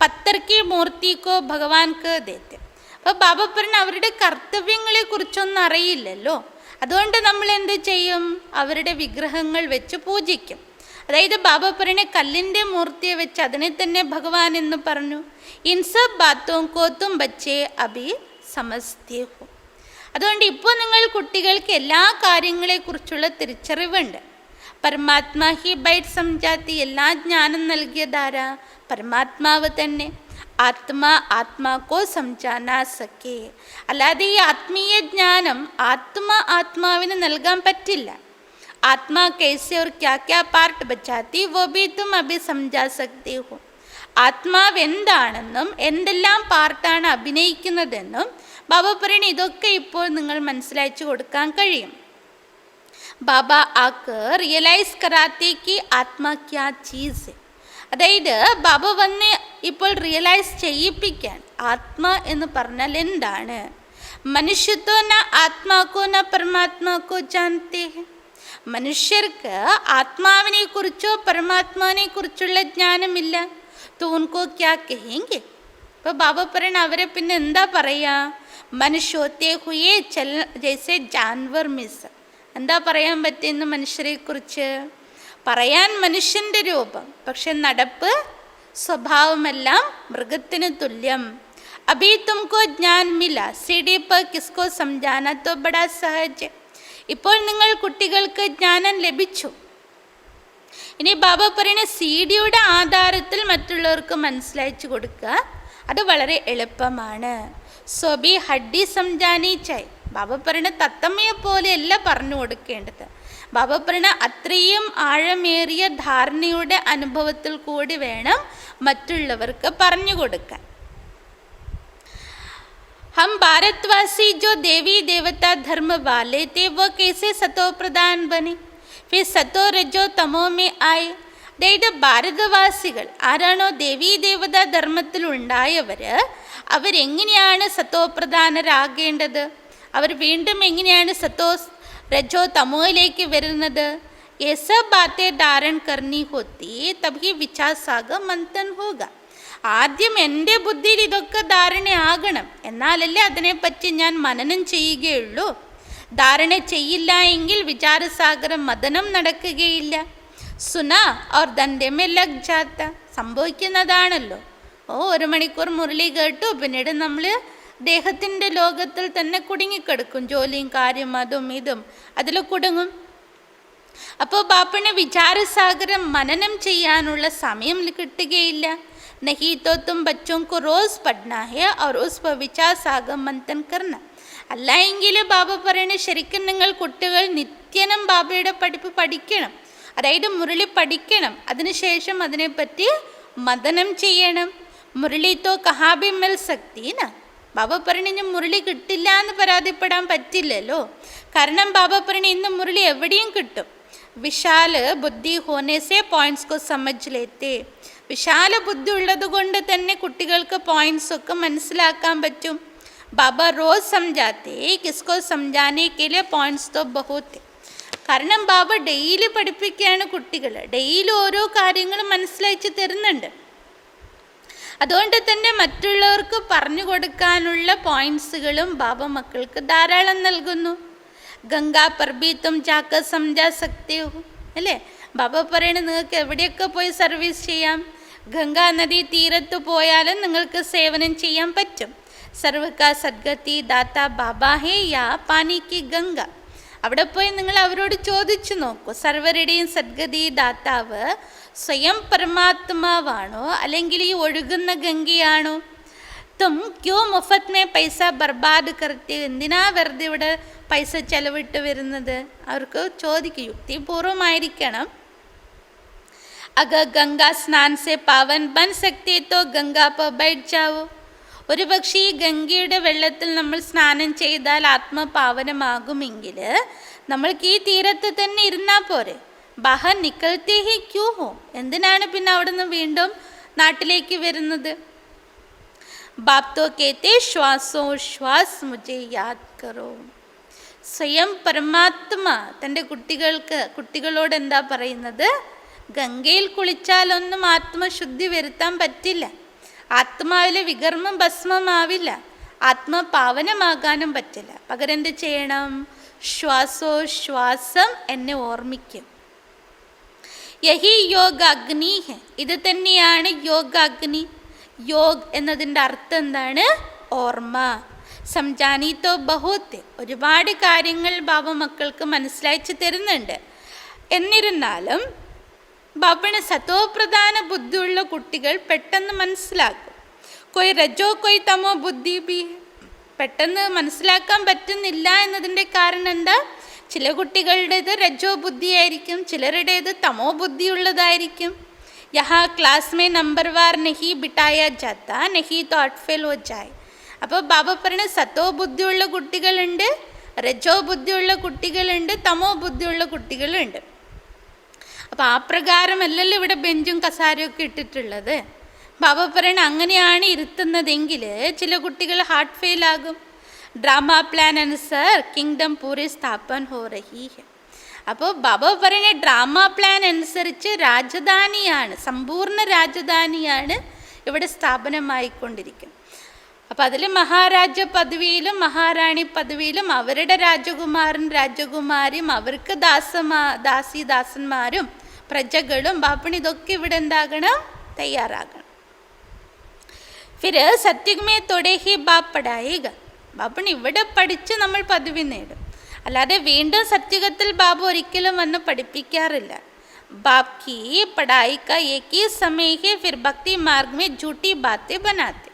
पत्थर की मूर्ति को भगवान को देते. അപ്പോൾ ബാബ പറഞ്ഞ അവരുടെ കർത്തവ്യങ്ങളെ കുറിച്ചൊന്നും അറിയില്ലല്ലോ, അതുകൊണ്ട് നമ്മൾ എന്ത് ചെയ്യും, അവരുടെ വിഗ്രഹങ്ങൾ വെച്ച് പൂജിക്കും. അതായത് ബാബ പറഞ്ഞ കല്ലിൻ്റെ മൂർത്തിയെ വെച്ച് അതിനെ തന്നെ ഭഗവാൻ എന്ന് പറഞ്ഞു. ഇൻ സബ് ബാത്തോം കോ തും ബച്ചേ അഭി സമസ്തേ ഹോ. അതുകൊണ്ട് ഇപ്പോൾ നിങ്ങൾ കുട്ടികൾക്ക് എല്ലാ കാര്യങ്ങളെക്കുറിച്ചുള്ള തിരിച്ചറിവുണ്ട്. പരമാത്മാ ഹി ബൈറ്റ് സംജാത്തി, എല്ലാ ജ്ഞാനം നൽകിയതാരാ, പരമാത്മാവ് തന്നെ. ആത്മാ ആത്മാക്കോ സംജാനാ സക്കേ. അല്ലാതെ ഈ ആത്മീയ ജ്ഞാനം ആത്മാവിന് നൽകാൻ പറ്റില്ല. ആത്മാ കൈസെ ഓർ ക്യാ ക്യാ പാർട്ട് ബച്ചാത്തി വോ ബി തും അഭി സംജാ സക്തേ ഹോ. ആത്മാവ് എന്താണെന്നും എന്തെല്ലാം പാർട്ടാണ് അഭിനയിക്കുന്നതെന്നും ബാബ പറയണ ഇതൊക്കെ ഇപ്പോൾ നിങ്ങൾ മനസ്സിലാച്ചു കൊടുക്കാൻ കഴിയും. ബാബ ആക്ക് റിയലൈസ് കരാത്തേക്ക് ആത്മാ ക്യാ ചീസ്. അതായത് ബാബ വന്ന് ഇപ്പോൾ റിയലൈസ് ചെയ്യിപ്പിക്കാൻ ആത്മാ എന്ന് പറഞ്ഞാൽ എന്താണ്. മനുഷ്യത്തോ ന ആത്മാക്കോ ന പരമാത്മാക്കോ ജാനത്തെ ഹെ. മനുഷ്യർക്ക് ആത്മാവിനെ കുറിച്ചോ പരമാത്മാവിനെ കുറിച്ചുള്ള ജ്ഞാനമില്ല. तो उनको क्या कहेंगे. ഇപ്പോൾ ബാബ പറയണ അവരെ പിന്നെ എന്താ പറയുക, മനുഷ്യോത്തെ ഹുയേ ചൽ ജൈസെ ജാൻവർ മിസ്. എന്താ പറയാൻ പറ്റുന്ന മനുഷ്യരെക്കുറിച്ച്, പറയാൻ മനുഷ്യൻ്റെ രൂപം, പക്ഷെ നടപ്പ് സ്വഭാവമെല്ലാം മൃഗത്തിന് തുല്യം. അഭി തുംകോ ജ്ഞാൻ മില സിഡി പർ കിസ്കോ സംജാന തോ ബഡാ സഹജ്. ഇപ്പോൾ നിങ്ങൾ കുട്ടികൾക്ക് ജ്ഞാനം ലഭിച്ചു. ഇനി ബാബ പറയുന്ന സീഡിയുടെ ആധാരത്തിൽ മറ്റുള്ളവർക്ക് മനസ്സിലാച്ചു കൊടുക്കുക, അത് വളരെ എളുപ്പമാണ്. സോബി ഹഡ്ഡി സംജാനി ചായ്. ബാബ പറയുന്ന തത്തമ്മയെ പോലെയല്ല പറഞ്ഞു കൊടുക്കേണ്ടത്. ബാബ പറയുന്ന അത്രയും ആഴമേറിയ ധാരണയുടെ അനുഭവത്തിൽ കൂടി വേണം മറ്റുള്ളവർക്ക് പറഞ്ഞു കൊടുക്കാൻ. हम भारतवासी जो देवी देवता धर्म वाले थे वो कैसे सतो प्रधान बने, फिर सतो रजो तमो में आए. അതായത് ഭാരതവാസികൾ ആരാണോ ദേവീ ദേവതാ ധർമ്മത്തിൽ ഉണ്ടായവർ, അവരെങ്ങനെയാണ് സത്തോപ്രധാനരാകേണ്ടത്, അവർ വീണ്ടും എങ്ങനെയാണ് സത്തോ രജോ തമോയിലേക്ക് വരുന്നത്. ये सब बातें धारण करनी होती तभी विचार सागर मंथन होगा. ആദ്യം എൻ്റെ ബുദ്ധിയിൽ ഇതൊക്കെ ധാരണയാകണം, എന്നാലല്ലേ അതിനെപ്പറ്റി ഞാൻ മനനം ചെയ്യുകയുള്ളൂ. ധാരണ ചെയ്യില്ല എങ്കിൽ വിചാരസാഗരം മഥനം നടക്കുകയില്ല. സുന ഓർ ദണ്ഡമേ ലഗ് ജാത്ത. സംഭവിക്കുന്നതാണല്ലോ. 1 മണിക്കൂർ മുരളി കേട്ടു, പിന്നീട് നമ്മൾ ദേഹത്തിൻ്റെ ലോകത്തിൽ തന്നെ കുടുങ്ങിക്കിടക്കും. ജോലിയും കാര്യം അതും ഇതും അതിൽ കുടുങ്ങും. അപ്പോൾ ബാപ്പനെ വിചാരസാഗരം മനനം ചെയ്യാനുള്ള സമയം കിട്ടുകയില്ല. नहीं तो तुम बच्चों को रोज़ पढ़ना है और उस पर विचार सागर मंथन करना. അല്ല എങ്കിൽ ബാബ പറയണ ശരിക്കും നിങ്ങൾ കുട്ടികൾ നിത്യനും ബാബയുടെ പഠിപ്പ് പഠിക്കണം, അതായത് മുരളി പഠിക്കണം. അതിനുശേഷം അതിനെപ്പറ്റി മഥനം ചെയ്യണം. മുരളി തോ കഹാ ഭി മിൽ സക്തി ന. ബാബ പറയണ ഇന്ന് മുരളി കിട്ടില്ല എന്ന് പരാതിപ്പെടാൻ പറ്റില്ലല്ലോ. കാരണം ബാബ പറയണ ഇന്ന് മുരളി എവിടെയും കിട്ടും. വിശാല ബുദ്ധി ഹോനെ സെ പോയിന്റ്സ് കോ സമജ് ലേത്തെ. വിശാല ബുദ്ധി ഉള്ളത് കൊണ്ട് തന്നെ കുട്ടികൾക്ക് പോയിന്റ്സ് ഒക്കെ മനസ്സിലാക്കാൻ പറ്റും. ബാബ റോസ് സംജാത്തെ കിസ്കോ സംജാനെ കെ ലിയെ പോയിന്റ്സ് തോ ബഹുത്. കാരണം ബാബ ഡെയിലി പഠിപ്പിക്കുകയാണ് കുട്ടികൾ, ഡെയിലി ഓരോ കാര്യങ്ങൾ മനസ്സിലാക്കി തരുന്നുണ്ട്. അതുകൊണ്ട് തന്നെ മറ്റുള്ളവർക്ക് പറഞ്ഞു കൊടുക്കാനുള്ള പോയിന്റ്സുകളും ബാബ മക്കൾക്ക് ധാരാളം നൽകുന്നു. ഗംഗാ പർ ഭി തും ജാക്കർ സംജാ സക്തേ ഹോ അല്ലേ. ബാബ പറയണ നിങ്ങൾക്ക് എവിടെയൊക്കെ പോയി സർവീസ് ചെയ്യാം. ഗംഗാ നദി തീരത്ത് പോയാലും നിങ്ങൾക്ക് സേവനം ചെയ്യാൻ പറ്റും. സർവ്വകാ സദ്ഗതി ദാത്ത ബാബ ഹേ യാ പാനി കി ഗംഗ. അവിടെ പോയി നിങ്ങൾ അവരോട് ചോദിച്ചു നോക്കൂ, സർവരുടെയും സദ്ഗതി ദാതാവ് സ്വയം പരമാത്മാവാണോ അല്ലെങ്കിൽ ഈ ഒഴുകുന്ന ഗംഗയാണോ? തും ക്യോ മുഫത് മേ പൈസ ബർബാദ് കർത്തി, എന്തിനാ വെറുതെ ഇവിടെ പൈസ ചെലവിട്ട് വരുന്നത്? അവർക്ക് ചോദിക്കും, യുക്തിപൂർവമായിരിക്കണം. അഗർ ഗംഗാ സ്നാൻ സെ പാവൻ ബൻ സക്തി തോ ഗംഗാ പർ ബൈഠ് ജാവോ. ഒരു പക്ഷേ ഈ ഗംഗയുടെ വെള്ളത്തിൽ നമ്മൾ സ്നാനം ചെയ്താൽ ആത്മപാവനമാകുമെങ്കിൽ നമ്മൾക്ക് ഈ തീരത്ത് തന്നെ ഇരുന്നാൽ പോരെ. ബാഹർ നിക്കൽത്തേ ഹി ക്യൂ ഹോ, എന്തിനാണ് പിന്നെ അവിടെ നിന്ന് വീണ്ടും നാട്ടിലേക്ക് വരുന്നത്? ബാപ് തോ കേത്തെ ശ്വാസോ ശ്വാസ് മുझे യാദ് കരോ. സ്വയം പരമാത്മാ തൻ്റെ കുട്ടികളോട് എന്താ പറയുന്നത്? ഗംഗയിൽ കുളിച്ചാലൊന്നും ആത്മശുദ്ധി വരുത്താൻ പറ്റില്ല, ആത്മാവിലെ വികർമ്മം ഭസ്മമാവില്ല, ആത്മപാവനമാകാനും പറ്റില്ല. പകരം എന്ത് ചെയ്യണം? ശ്വാസോശ്വാസം എന്നെ ഓർമ്മിക്കും. യഹി യോഗ അഗ്നി ഹെ, ഇത് തന്നെയാണ് യോഗാഗ്നി. യോഗ് എന്നതിൻ്റെ അർത്ഥം എന്താണ്? ഓർമ്മ. സംജാനി തോ ബഹുത്ത്, ഒരുപാട് കാര്യങ്ങൾ ബാബ മക്കൾക്ക് മനസ്സിലാക്കി തരുന്നുണ്ട്. എന്നിരുന്നാലും ബാബന് സതോപ്രധാന ബുദ്ധിയുള്ള കുട്ടികൾ പെട്ടെന്ന് മനസ്സിലാക്കും. കൊയ് രജോ കൊയ് തമോ ബുദ്ധി ബി, പെട്ടെന്ന് മനസ്സിലാക്കാൻ പറ്റുന്നില്ല എന്നതിൻ്റെ കാരണം എന്താ? ചില കുട്ടികളുടേത് രജോ ബുദ്ധിയായിരിക്കും, ചിലരുടേത് തമോ ബുദ്ധിയുള്ളതായിരിക്കും. യഹാ ക്ലാസ് മേ നമ്പർ വാർ നഹി ബിട്ടായ ജാത്ത നഹി തോ അട്ഫെൽ ഹോ ജായ്. അപ്പോൾ ബാബ പറഞ്ഞ സത്തോ ബുദ്ധിയുള്ള കുട്ടികളുണ്ട്, രജോ ബുദ്ധിയുള്ള കുട്ടികളുണ്ട്, തമോ ബുദ്ധിയുള്ള കുട്ടികളുണ്ട്. അപ്പോൾ ആ പ്രകാരമല്ലല്ലോ ഇവിടെ ബെഞ്ചും കസാരയും ഒക്കെ ഇട്ടിട്ടുള്ളത്. ബാബ പറയണ അങ്ങനെയാണ് ഇരുത്തുന്നതെങ്കിൽ ചില കുട്ടികൾ ഹാർട്ട് ഫെയിൽ ആകും. ഡ്രാമ പ്ലാൻ അനുസർ കിങ്ഡം പൂരി സ്ഥാപൻ ഹോ രഹി ഹെ. അപ്പോൾ ബാബ പറയുന്ന ഡ്രാമ പ്ലാൻ അനുസരിച്ച് രാജധാനിയാണ്, സമ്പൂർണ്ണ രാജധാനിയാണ് ഇവിടെ സ്ഥാപനമായിക്കൊണ്ടിരിക്കും. അപ്പം അതിൽ മഹാരാജ പദവിയിലും മഹാറാണി പദവിയിലും അവരുടെ രാജകുമാരൻ രാജകുമാരിയും അവർക്ക് ദാസിദാസന്മാരും പ്രജകളും ബാപ്പണി ഇതൊക്കെ ഇവിടെ എന്താകണം? തയ്യാറാകണം. ഫിർ സത്യഗ്മേ തൊടേ ഹി ബാപ്പ് പഠായേഗ. ബാപ്പണി ഇവിടെ പഠിച്ച് നമ്മൾ പദവി നേടും, അല്ലാതെ വീണ്ടും സത്യകത്തിൽ ബാബു ഒരിക്കലും വന്ന് പഠിപ്പിക്കാറില്ല. ബാപ് കി പഠായി കാ ഏക് ഹി സമയ ഹെ, ഫിർ ഭക്തി മാർഗ് മേ ജൂട്ടി ബാത്തെ ബനാത്തെ.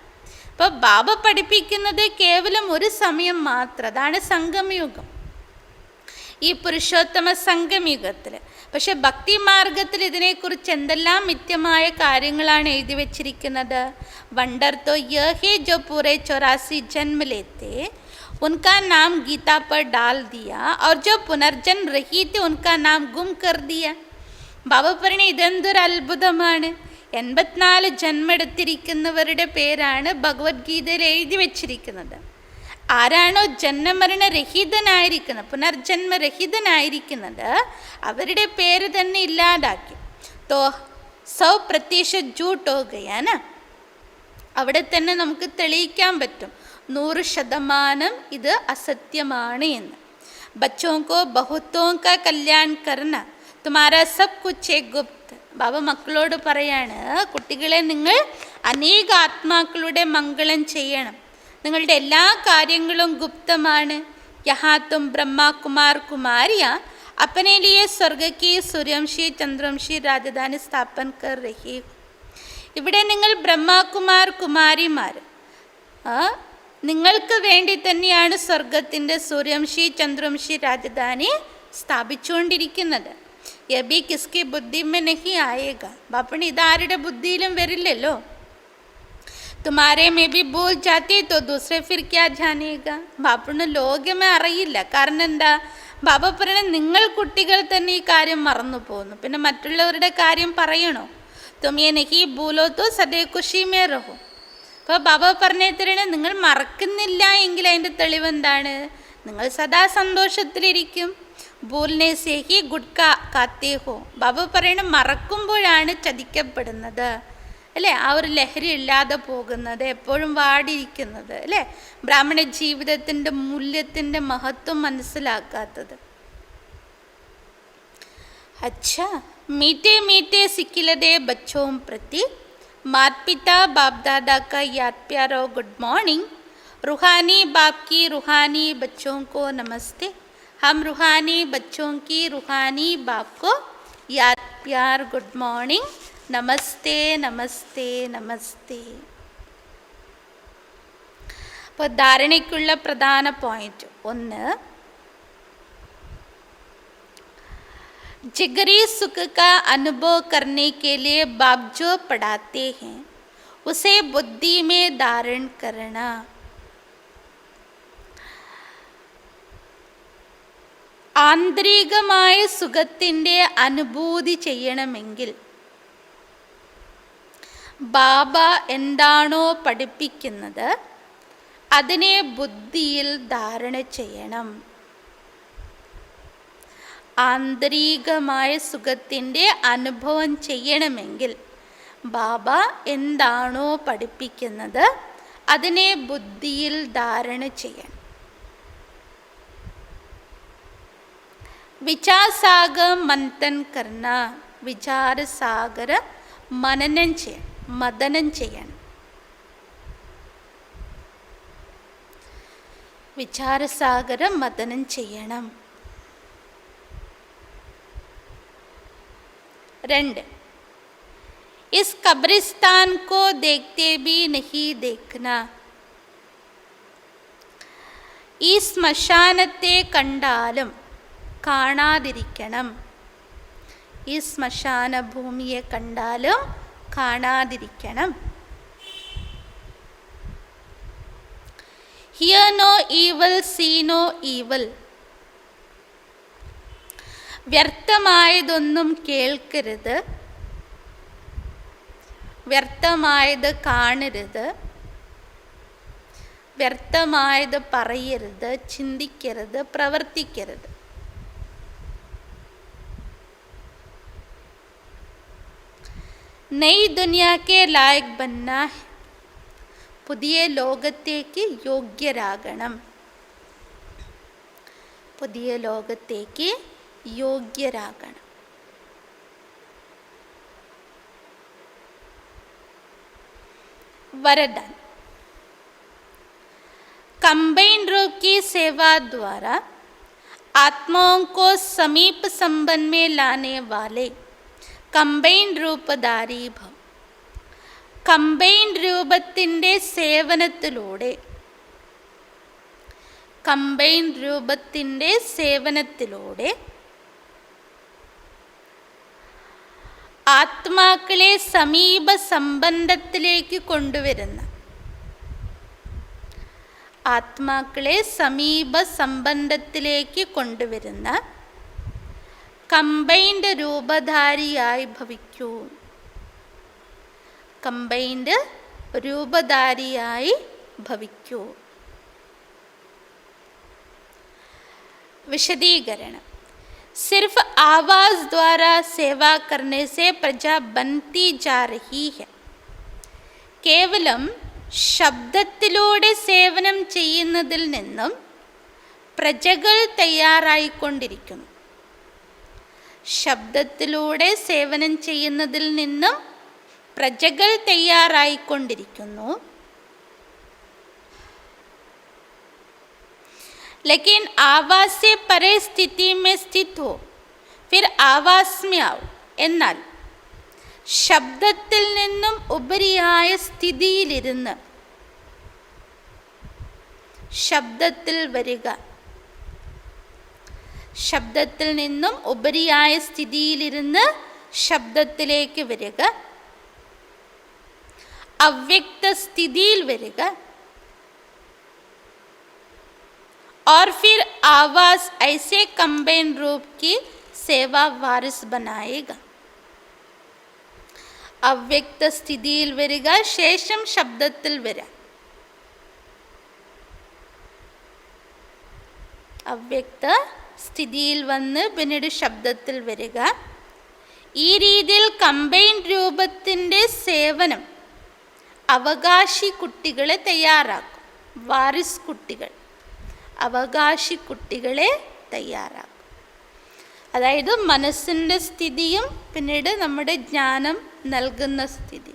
അപ്പോൾ ബാബ പഠിപ്പിക്കുന്നത് കേവലം ഒരു സമയം മാത്രം, അതാണ് സംഗമയുഗം, ഈ പുരുഷോത്തമ സംഗമയുഗത്തിൽ. പക്ഷെ ഭക്തി മാർഗത്തിൽ ഇതിനെക്കുറിച്ച് എന്തെല്ലാം മിഥ്യമായ കാര്യങ്ങളാണ് എഴുതി വച്ചിരിക്കുന്നത്. വണ്ടർ തോ യേ ഹേ ജോ പൂരെ 84 ജന്മ ലേത്തെ उनका नाम गीता पर डाल दिया और जो पुनर्जन रही थी उनका नाम गुम कर दिया. ബാബ പറഞ്ഞ ഇതെന്തൊരു അത്ഭുതമാണ്. 84 ജന്മെടുത്തിരിക്കുന്നവരുടെ പേരാണ് ഭഗവത്ഗീതയിൽ എഴുതി വച്ചിരിക്കുന്നത്. ആരാണോ ജന്മമരണരഹിതനായിരിക്കുന്നത്, പുനർജന്മരഹിതനായിരിക്കുന്നത്, അവരുടെ പേര് തന്നെ ഇല്ലാതാക്കി. തോ 100% ജൂട്ട് ഹോ ഗയാ ന. അവിടെ തന്നെ നമുക്ക് തെളിയിക്കാൻ പറ്റും 100% ഇത് അസത്യമാണ് എന്ന്. ബച്ചോ കോ ബഹുത്തോ കാ കല്യാൺ കർന തുമാരാ സബ് കുച്ച് ഗുപ്ത്. ബാബ മക്കളോട് പറയാണ്, കുട്ടികളെ നിങ്ങൾ അനേക ആത്മാക്കളുടെ മംഗളം ചെയ്യണം, നിങ്ങളുടെ എല്ലാ കാര്യങ്ങളും ഗുപ്തമാണ്. യഹാ തും ബ്രഹ്മ കുമാർ കുമാരിയ അപ്പനെ ലിയെ സ്വർഗ കി സൂര്യവംശി ചന്ദ്രവംശി രാജധാനി സ്ഥാപൻ കർ രഹി. ഇവിടെ നിങ്ങൾ ബ്രഹ്മകുമാർ കുമാരിമാർ, നിങ്ങൾക്ക് വേണ്ടി തന്നെയാണ് സ്വർഗത്തിൻ്റെ സൂര്യവംശി ചന്ദ്രവംശി രാജധാനി സ്ഥാപിച്ചുകൊണ്ടിരിക്കുന്നത്. യബി കിസ്കി ബുദ്ധി മേ നഹി ആയേഗ. ബാപ്പണി ഇതാരുടെ ബുദ്ധിയിലും വരില്ലല്ലോ. തുമാരെ മേ ബി ഭൂൽ ജാത്തി തോ ദൂസരെ ഫിർ ക്യാ ജാനേഗ. ബാപ്പണ് ലോകമേ അറിയില്ല. കാരണം എന്താ? ബാബ പറയണ നിങ്ങൾ കുട്ടികൾ തന്നെ ഈ കാര്യം മറന്നു പോകുന്നു, പിന്നെ മറ്റുള്ളവരുടെ കാര്യം പറയണോ? തും യേ നഹി ഭൂലോ തോ സദൈ ഖുശി മേ രഹോ. അപ്പോൾ ബാബ പറഞ്ഞു തരണേ, നിങ്ങൾ മറക്കുന്നില്ല എങ്കിൽ അതിൻ്റെ തെളിവെന്താണ്? നിങ്ങൾ സദാ സന്തോഷത്തിലിരിക്കും. ഭൂൽനെ സേ ഹി ഗുഡ്ക കാത്തേ ഹോ. ബാബ പറയണ മറക്കുമ്പോഴാണ് ചതിക്കപ്പെടുന്നത്, അല്ലേ? ആ ഒരു ലഹരി ഇല്ലാതെ പോകുന്നത്, എപ്പോഴും വാടിയിരിക്കുന്നത്, അല്ലേ? ബ്രാഹ്മണ ജീവിതത്തിൻ്റെ മൂല്യത്തിൻ്റെ മഹത്വം മനസ്സിലാക്കാത്തത്. अच्छा मीठे मीठे सिकिलदे बच्चों प्रति माता पिता बाप दादा का याद प्यार और गुड मॉर्निंग. रूहानी बाप की रूहानी बच्चों को नमस्ते। हम रूहानी बच्चों की रूहानी बाप को याद प्यार गुड मॉर्निंग, നമസ്തേ നമസ്തേ നമസ്തേ. അപ്പോൾ ധാരണയ്ക്കുള്ള പ്രധാന പോയിന്റ് ഒന്ന്, जिगरी सुख का अनुभव करने के लिए बाप जो पढ़ाते हैं उसे बुद्धि में धारण करना. ആന്തരികമായ സുഖത്തിൻ്റെ അനുഭൂതി ചെയ്യണമെങ്കിൽ ബാബ എന്താണോ പഠിപ്പിക്കുന്നത് അതിനെ ബുദ്ധിയിൽ ധാരണ ചെയ്യണം. ആന്തരികമായ സുഖത്തിൻ്റെ അനുഭവം ചെയ്യണമെങ്കിൽ ബാബ എന്താണോ പഠിപ്പിക്കുന്നത് അതിനെ ബുദ്ധിയിൽ ധാരണ ചെയ്യണം. വിചാരസാഗർ മന്ഥൻ കർണ, വിചാരസാഗര മനനം ചെയ്യണം, മദനം ചെയ്യണം. വിചാരസാഗര മദനം ചെയ്യണം. 2, इस कब्रिस्तान को देखते भी नहीं देखना. ഈ ശ്മശാനത്തെ കണ്ടാലും കാണാതിരിക്കണം. ഈ ശ്മശാന ഭൂമിയെ കണ്ടാലും കാണാതിരിക്കണം. Hear no evil, see no evil. വ്യർത്ഥമായതൊന്നും കേൾക്കരുത്, വ്യർത്ഥമായത് കാണരുത്, വ്യർത്ഥമായത് പറയരുത്, ചിന്തിക്കരുത്, പ്രവർത്തിക്കരുത്. നई दुनिया के लायक बनना है. പുതിയ ലോകത്തേക്ക് യോഗ്യരാകണം. പുതിയ ലോകത്തേക്ക് യോഗ്യരാകണം. वरदान. कंबाइंड रूप की सेवा द्वारा आत्माओं को समीप संबंध में लाने वाले कंबाइंड रूपधारी भव. कंबाइंड രൂപത്തിൻ്റെ സേവനത്തിലൂടെ, कंबाइंड രൂപത്തിൻ്റെ സേവനത്തിലൂടെ ആത്മാക്കളെ സമീപ സംബന്ധത്തിലേക്ക് കൊണ്ടുവരുന്ന, ആത്മാക്കളെ സമീപ സംബന്ധത്തിലേക്ക് കൊണ്ടുവരുന്ന കമ്പൈൻഡ് രൂപധാരിയായി ഭവിക്കൂ. കമ്പൈൻഡ് രൂപധാരിയായി ഭവിക്കൂ. വിശദീകരണം. सिर्फ आवाज़ द्वारा सेवा करने से प्रजा बनती जा रही है. കേവലം ശബ്ദത്തിലൂടെ സേവനം ചെയ്യുന്നതിൽ നിന്നും പ്രജകൾ തയ്യാറായിക്കൊണ്ടിരിക്കുന്നു. ശബ്ദത്തിലൂടെ സേവനം ചെയ്യുന്നതിൽ നിന്നും പ്രജകൾ തയ്യാറായിക്കൊണ്ടിരിക്കുന്നു. लेकिन आवाज से परे स्थिति में स्थित हो, फिर आवाज में आओ. എന്നാൽ ശബ്ദത്തിൽ നിന്നും ഉപരിയായ സ്ഥിതിയിലിരുന്ന് ശബ്ദത്തിൽ വരിക. ശബ്ദത്തിൽ നിന്നും ഉപരിയായ സ്ഥിതിയിലിരുന്ന് ശബ്ദത്തിലേക്ക് വരിക. അവ്യക്ത സ്ഥിതിയിൽ വരിക. और फिर आवाज़ ऐसे कंबाइन रूप की सेवा वारिस बनाएगा. അവ്യക്ത സ്ഥിതിയിൽ വരിക, ശേഷം ശബ്ദത്തിൽ വരിക. അവ്യക്ത സ്ഥിതിയിൽ വന്ന് പിന്നീട് ശബ്ദത്തിൽ വരിക. ഈ രീതിയിൽ കമ്പൈൻ രൂപത്തിൻ്റെ സേവനം അവകാശി കുട്ടികളെ തയ്യാറാക്കും. വാരിസ് കുട്ടികൾ, അവകാശി കുട്ടികളെ തയ്യാറാക്കും. അതായത് മനസ്സിൻ്റെ സ്ഥിതിയും പിന്നീട് നമ്മുടെ ജ്ഞാനം നൽകുന്ന സ്ഥിതി.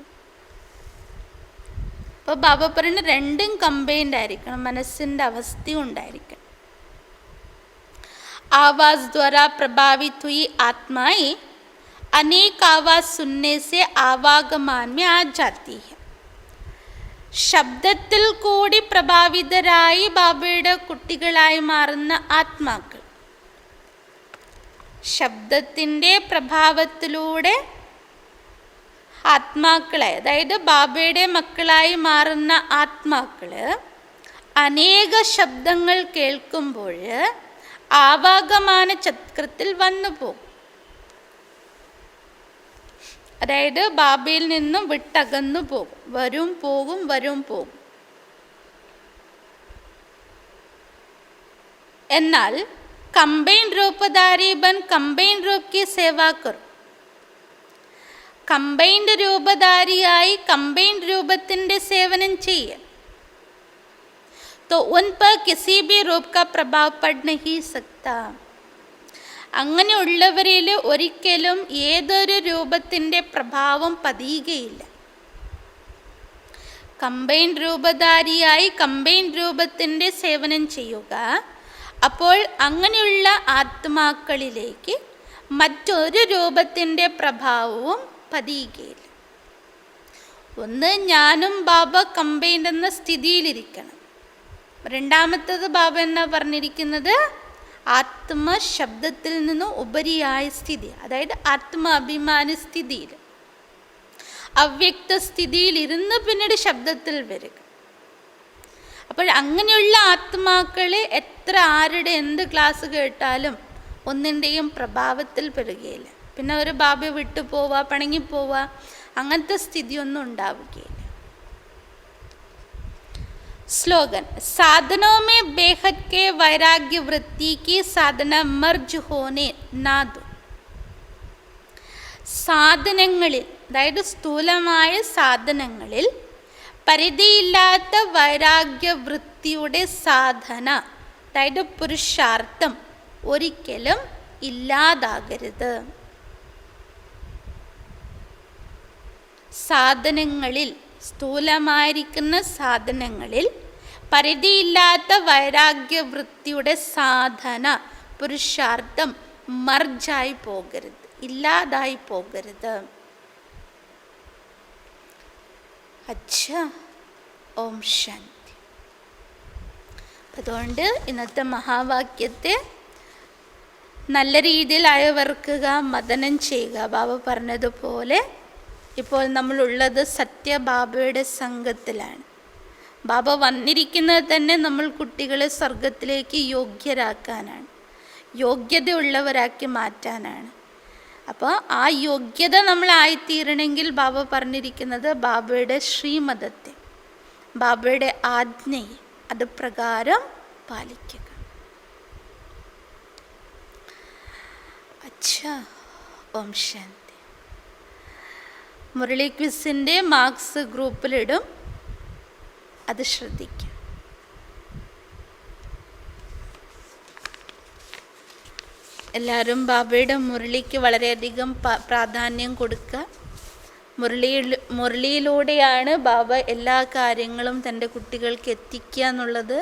അപ്പോൾ ബാബ പറയുന്ന രണ്ടും കമ്പൈൻഡ് ആയിരിക്കണം, മനസ്സിൻ്റെ അവസ്ഥയും ഉണ്ടായിരിക്കണം. आवाज द्वारा प्रभावित हुई आत्माएं अनेक आवाज सुनने से आवागमान में आ जाती है. ശബ്ദത്തിൽ കൂടി പ്രഭാവിതരായി ബാബയുടെ കുട്ടികളായി മാറുന്ന ആത്മാക്കൾ, ശബ്ദത്തിൻ്റെ പ്രഭാവത്തിലൂടെ ആത്മാക്കളെ, അതായത് ബാബയുടെ മക്കളായി മാറുന്ന ആത്മാക്കൾ അനേക ശബ്ദങ്ങൾ കേൾക്കുമ്പോൾ ആവാഗമാന ചക്രത്തിൽ വന്നു പോകും. അതായത് ബാബയിൽ നിന്നും വിട്ടകന്നു പോകും, വരും പോകും വരും പോകും. എന്നാൽ കമ്പൈൻ രൂപധാരി ബൻ കമ്പൈൻ രൂപ് की सेवा करो, കമ്പൈൻഡ് രൂപധാരിയായി കമ്പൈൻഡ് രൂപത്തിൻ്റെ സേവനം ചെയ്യുക. तो उन पर किसी भी रूप का प्रभाव पड़ नहीं सकता. അങ്ങനെയുള്ളവരിൽ ഒരിക്കലും ഏതൊരു രൂപത്തിൻ്റെ പ്രഭാവം പതിയുകയില്ല. കമ്പൈൻഡ് രൂപധാരിയായി കമ്പൈൻഡ് രൂപത്തിൻ്റെ സേവനം ചെയ്യുക. അപ്പോൾ അങ്ങനെയുള്ള ആത്മാക്കളിലേക്ക് മറ്റൊരു രൂപത്തിൻ്റെ പ്രഭാവവും പതിയുകയില്ല. ഒന്ന്, ഞാനും ബാബ കമ്പൈൻഡ് എന്ന സ്ഥിതിയിലിരിക്കണം. രണ്ടാമത്തത് ബാബ എന്നാ പറഞ്ഞിരിക്കുന്നത്, ആത്മശബ്ദത്തിൽ നിന്നും ഉപരിയായ സ്ഥിതി, അതായത് ആത്മാഭിമാന സ്ഥിതിയിൽ, അവ്യക്ത സ്ഥിതിയിൽ ഇരുന്ന് പിന്നീട് ശബ്ദത്തിൽ വരിക. അപ്പോൾ അങ്ങനെയുള്ള ആത്മാക്കൾ എത്ര ആരുടെ എന്ത് ക്ലാസ് കേട്ടാലും ഒന്നിൻ്റെയും പ്രഭാവത്തിൽ പെടുകയില്ല. പിന്നെ ഒരു ബാബയെ വിട്ടു പോവുക, പിണങ്ങിപ്പോവുക, അങ്ങനത്തെ സ്ഥിതിയൊന്നും ഉണ്ടാവുകയില്ല. स्लोगन, साधनों में बेहद के वैराग्य वृत्ति की साधना मर्ज होने ना दो. സാധനങ്ങളിൽ, അതായത് സ്ഥൂലമായ സാധനങ്ങളിൽ പരിധിയില്ലാത്ത വൈരാഗ്യവൃത്തിയുടെ സാധന, അതായത് പുരുഷാർത്ഥം ഒരിക്കലും ഇല്ലാതാകരുത്. സാധനങ്ങളിൽ, സ്ഥൂലമായിരിക്കുന്ന സാധനങ്ങളിൽ പരിധിയില്ലാത്ത വൈരാഗ്യവൃത്തിയുടെ സാധന, പുരുഷാർത്ഥം മർജായി പോകരുത്, ഇല്ലാതായി പോകരുത്. അച്ഛാ, ഓം ശാന്തി. അതുകൊണ്ട് ഇന്നത്തെ മഹാവാക്യത്തെ നല്ല രീതിയിൽ അയവർക്കുക, മദനം ചെയ്യുക. ബാബ പറഞ്ഞതുപോലെ ഇപ്പോൾ നമ്മളുള്ളത് സത്യബാബയുടെ സംഘത്തിലാണ്. ബാബ വന്നിരിക്കുന്നത് തന്നെ നമ്മൾ കുട്ടികളെ സ്വർഗത്തിലേക്ക് യോഗ്യരാക്കാനാണ്, യോഗ്യതയുള്ളവരാക്കി മാറ്റാനാണ്. അപ്പോൾ ആ യോഗ്യത നമ്മളായിത്തീരണമെങ്കിൽ ബാബ പറഞ്ഞിരിക്കുന്നത് ബാബയുടെ ശ്രീമതത്തെ, ബാബയുടെ ആജ്ഞയെ അത് പ്രകാരം പാലിക്കുക. അച്ഛാ, ഓം ശാന്തി. മുരളി ക്വിസിൻ്റെ മാർക്സ് ഗ്രൂപ്പിലിടും, അത് ശ്രദ്ധിക്കുക. എല്ലാവരും ബാബയുടെ മുരളിക്ക് വളരെയധികം പ്രാധാന്യം കൊടുക്കുക. മുരളിയിലൂടെയാണ് ബാബ എല്ലാ കാര്യങ്ങളും തൻ്റെ കുട്ടികൾക്ക് എത്തിക്കുക എന്നുള്ളത്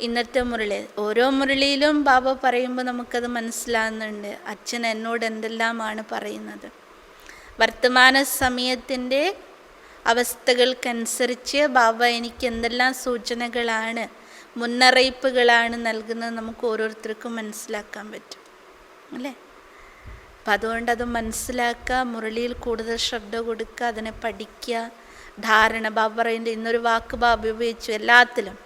ഇന്നത്തെ മുരളി. ഓരോ മുരളിയിലും ബാബ പറയുമ്പോൾ നമുക്കത് മനസ്സിലാകുന്നുണ്ട്, അച്ഛൻ എന്നോട് എന്തെല്ലാമാണ് പറയുന്നത്. വർത്തമാന സമയത്തിൻ്റെ അവസ്ഥകൾക്കനുസരിച്ച് ബാബ എനിക്ക് എന്തെല്ലാം സൂചനകളാണ്, മുന്നറിയിപ്പുകളാണ് നൽകുന്നത് നമുക്ക് ഓരോരുത്തർക്കും മനസ്സിലാക്കാൻ പറ്റും അല്ലേ. അപ്പം അതുകൊണ്ട് അത് മനസ്സിലാക്കുക, മുരളിയിൽ കൂടുതൽ ശ്രദ്ധ കൊടുക്കുക, അതിനെ പഠിക്കുക. ധാരണ, ബാബ പറയുന്നത് ഇന്നൊരു വാക്ക് ബാബ ഉപയോഗിച്ചു എല്ലാത്തിലും,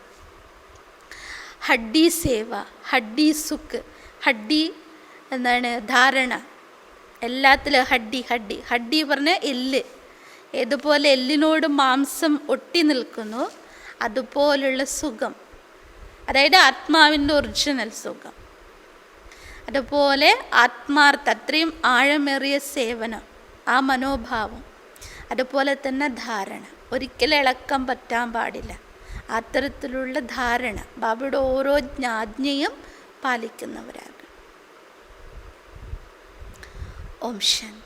ഹഡ്ഡി സേവ, ഹഡ്ഡി സുഖ്, ഹഡ്ഡി എന്താണ് ധാരണ, എല്ലാത്തിലും ഹഡ്ഡി ഹഡ്ഡി ഹഡ്ഡി പറഞ്ഞ എല്ല്. ഏതുപോലെ എല്ലിനോട് മാംസം ഒട്ടി നിൽക്കുന്നു അതുപോലുള്ള സുഖം, അതായത് ആത്മാവിൻ്റെ ഒറിജിനൽ സുഖം. അതുപോലെ ആത്മാർത്ഥ, അത്രയും ആഴമേറിയ സേവനം, ആ മനോഭാവം. അതുപോലെ തന്നെ ധാരണ, ഒരിക്കലും ഇളക്കം പറ്റാൻ പാടില്ല. അത്തരത്തിലുള്ള ധാരണ, ബാബയുടെ ഓരോ ആജ്ഞയും പാലിക്കുന്നവരാകും. ഓം ശാന്തി.